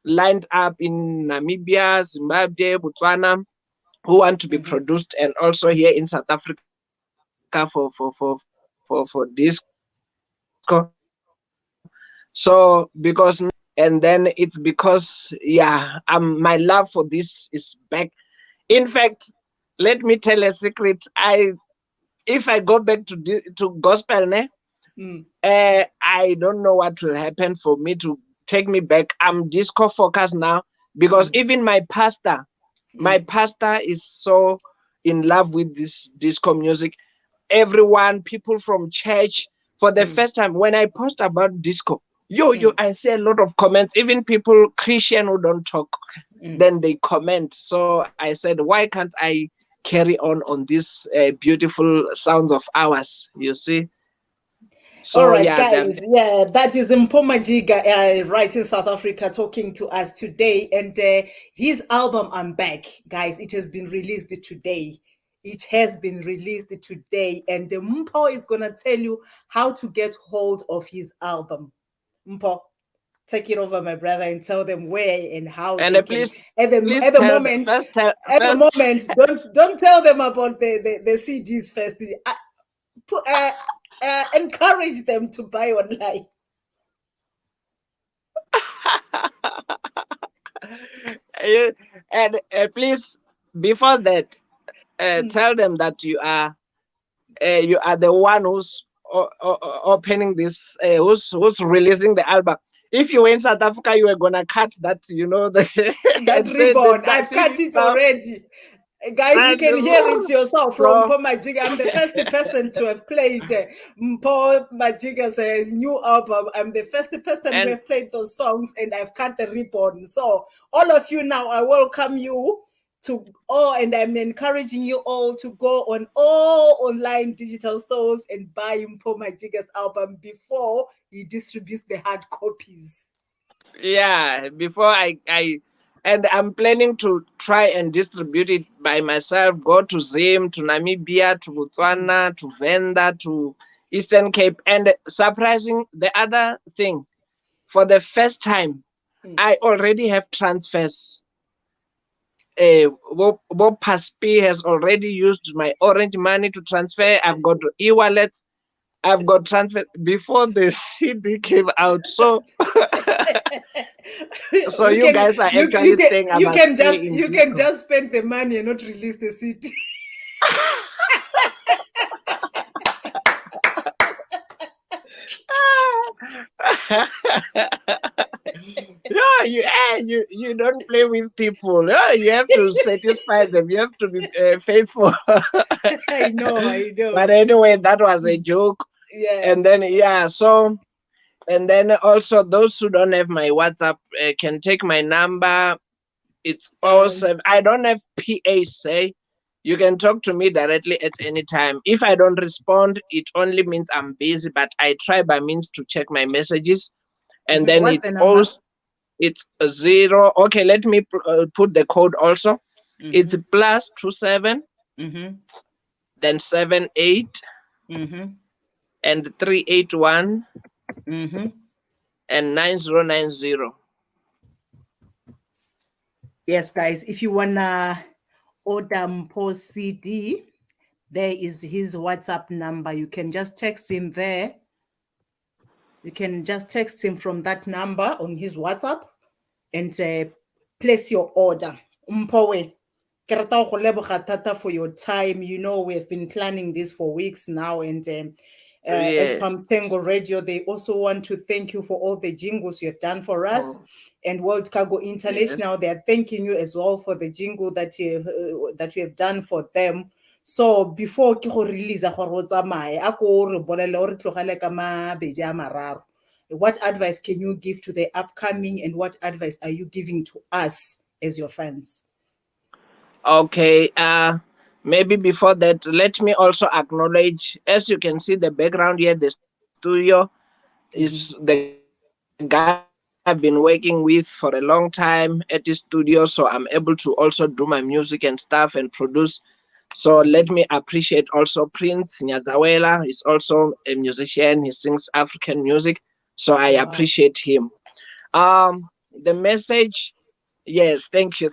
lined up in Namibia, Zimbabwe, Botswana, who want to be produced, and also here in South Africa for disco. So because, and then it's because my love for this is back. In fact, let me tell a secret. if I go back to gospel, I don't know what will happen for me to take me back. I'm disco focused now because even my pastor is so in love with this disco music. Everyone, people from church, for the first time, when I post about disco, I see a lot of comments. Even people Christian who don't talk, then they comment. So I said, why can't I carry on this beautiful sounds of ours? You see. All So right, yeah, guys. Yeah, that is Mpho Majiga, right in South Africa, talking to us today. And his album, I'm Back, guys, it has been released today. It has been released today. And Mpho is going to tell you how to get hold of his album. Mpho, take it over, my brother, and tell them where and how and they can. please At the tell them moment, first. don't tell them about the CDs first. Put, encourage them to buy online. And please, before that, tell them that you are the one who's opening this, who's releasing the album. If you were in South Africa, you were gonna cut that, the That and say that ribbon, I've cut it now. already. Guys, you And can hear it yourself from so Mpho Majiga. I'm the first person to have played Mpho Majiga's new album. I'm the first person who and have played those songs, and I've cut the ribbon. So all of you now, I welcome you to and I'm encouraging you all to go on all online digital stores and buy Mpho Majiga's album before he distributes the hard copies. yeah, before and I'm planning to try and distribute it by myself. Go to Zim, to Namibia, to Botswana, to Venda, to Eastern Cape, and surprising the other thing, for the first time, I already have transfers. Bob Paspi has already used my Orange Money to transfer. I've got e-wallets. I've got transfer before the CD came out. So so you you can guys are actually saying I must stay in you can disco. just spend the money and not release the CD. You don't play with people. Yeah, you have to satisfy them. You have to be faithful. I know. But anyway, that was a joke. Yeah. And then and then also those who don't have my WhatsApp can take my number. It's awesome. I don't have PA say. You can talk to me directly at any time. If I don't respond, it only means I'm busy, but I try by means to check my messages. And then What's the number? it's a 0. Okay, let me put the code also. It's +27, then 78, and 381, and 9090. Yes, guys, if you wanna order Mpho CD, there is his WhatsApp number. You can just text him there. You can just text him from that number on his WhatsApp and place your order. Mpho, ke rata go leboga thata for your time. We have been planning this for weeks now, and as Yes. Pamtengo Radio, they also want to thank you for all the jingles you have done for us. And World Cargo International, they are thanking you as well for the jingle that you have done for them. So before ke go release gore o tsamaye a ko re bolele o re tlogele ka mabedi a mararo, what advice can you give to the upcoming, and what advice are you giving to us as your fans? Okay. Maybe before that, let me also acknowledge, as you can see the background here, the studio is the guy I've been working with for a long time at the studio. So I'm able to also do my music and stuff and produce. So let me appreciate also Prince Nyadzawela. He's also a musician. He sings African music. So I appreciate him. The message, yes, thank you.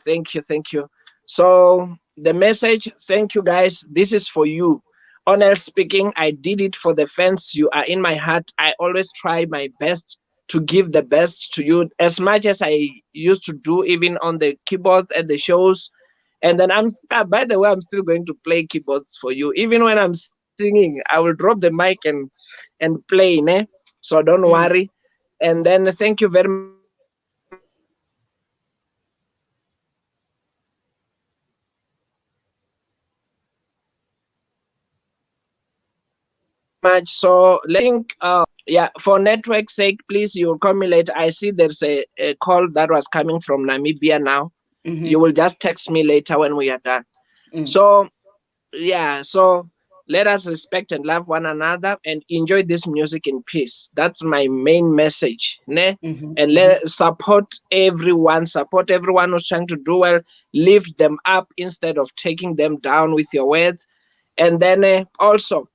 So the message, thank you guys. This is for you. Honest speaking, I did it for the fans. You are in my heart. I always try my best to give the best to you as much as I used to do, even on the keyboards at the shows. And then by the way, I'm still going to play keyboards for you, even when I'm singing. singing, I will drop the mic and play, ne? So don't worry. And then thank you very much. So let's think, yeah, for network sake, please, you will call me later. I see there's a call that was coming from Namibia now. You will just text me later when we are done. So yeah, so let us respect and love one another and enjoy this music in peace. That's my main message, ne? And let support everyone who's trying to do well. Lift them up instead of taking them down with your words. And then also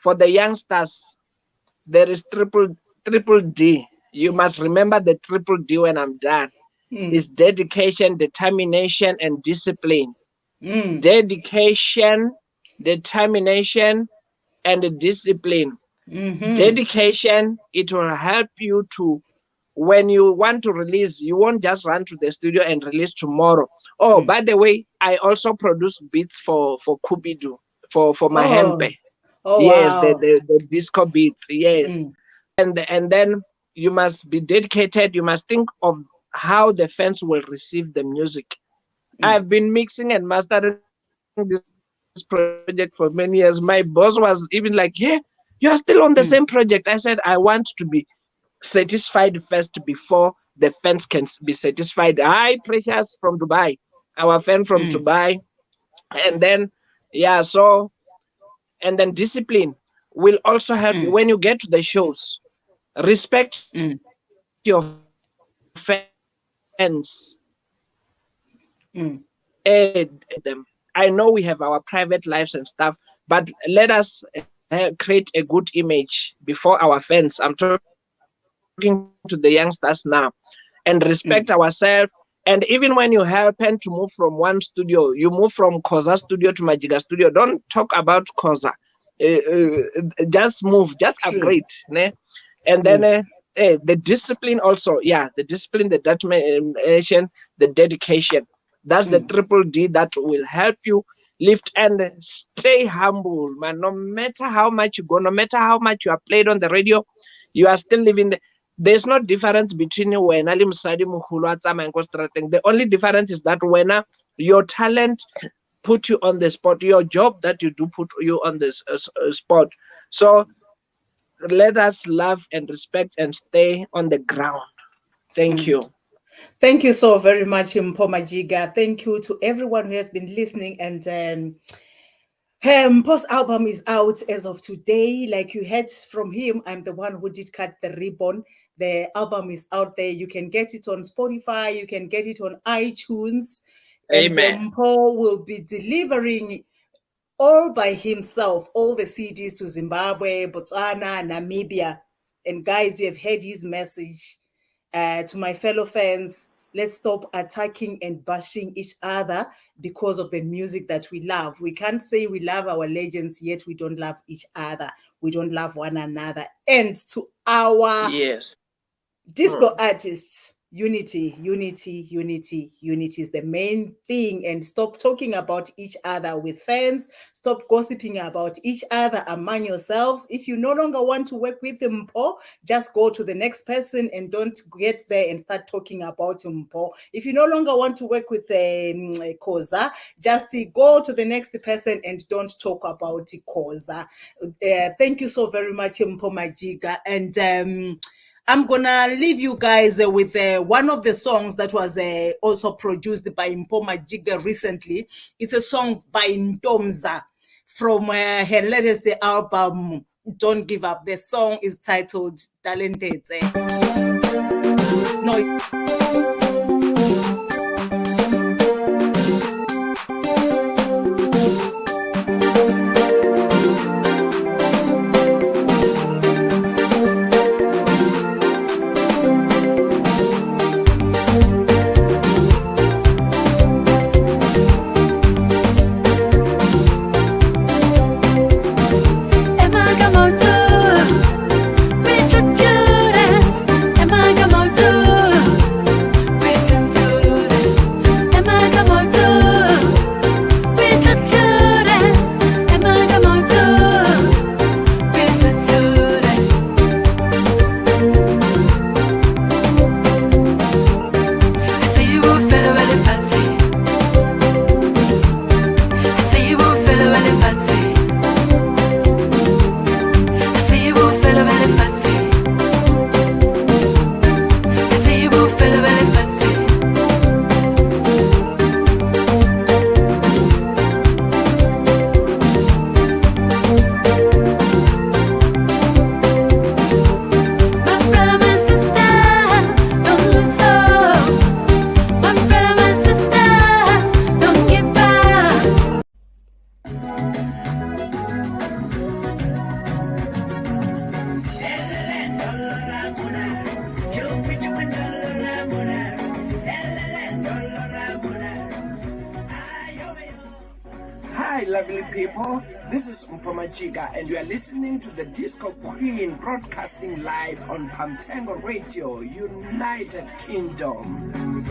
for the youngsters, there is triple D. You must remember the triple D when I'm done. It's dedication, determination, and discipline. Dedication, determination, and discipline. Dedication, it will help you to, when you want to release, you won't just run to the studio and release tomorrow. Oh, by the way, I also produce beats for Kubidu, for Mahempe. Oh, yes, wow. the disco beats, yes. And then you must be dedicated. You must think of how the fans will receive the music. I've been mixing and mastering this project for many years. My boss was even like, yeah, you are still on the same project. I said, I want to be satisfied first before the fans can be satisfied. Hi, Precious from Dubai, our fan from Dubai. And then, yeah, so, and then discipline will also help you when you get to the shows. Respect your fans. Them. I know we have our private lives and stuff, but let us create a good image before our fans. I'm talking to the youngsters now, and respect ourselves. And even when you happen to move from one studio, you move from Koza studio to Majiga studio, don't talk about Koza. Just move, just upgrade. Ne? And then the discipline also, the discipline, the determination, the dedication. That's the triple D that will help you lift and stay humble, man. No matter how much you go, no matter how much you are played on the radio, you are still living. There's no difference between you and Ali Musadi Mukhulu. The only difference is that when your talent put you on the spot, your job that you do put you on this spot. So let us love and respect and stay on the ground. Thank you. Thank you so very much, Mpho Majiga. Thank you to everyone who has been listening. And Mpho's album is out as of today. Like you heard from him, I'm the one who did cut the ribbon. The album is out there. You can get it on Spotify. You can get it on iTunes. Amen. And Mpho will be delivering all by himself, all the CDs to Zimbabwe, Botswana, Namibia. And guys, you have heard his message. To my fellow fans, let's stop attacking and bashing each other because of the music that we love. We can't say we love our legends, yet we don't love each other. We don't love one another. And to our disco artists, unity is the main thing. And stop talking about each other with fans. Stop gossiping about each other among yourselves. If you no longer want to work with Mpho, just go to the next person and don't get there and start talking about Mpho. If you no longer want to work with Koza, just go to the next person and don't talk about Koza. Thank you so very much, Mpho Majiga. And I'm gonna leave you guys with one of the songs that was also produced by Mpho Majiga recently. It's a song by Ntomza from her latest album, Don't Give Up. The song is titled Talented. No. people. This is Mpho Majiga, and you are listening to the Disco Queen broadcasting live on Pamtengo Radio, United Kingdom.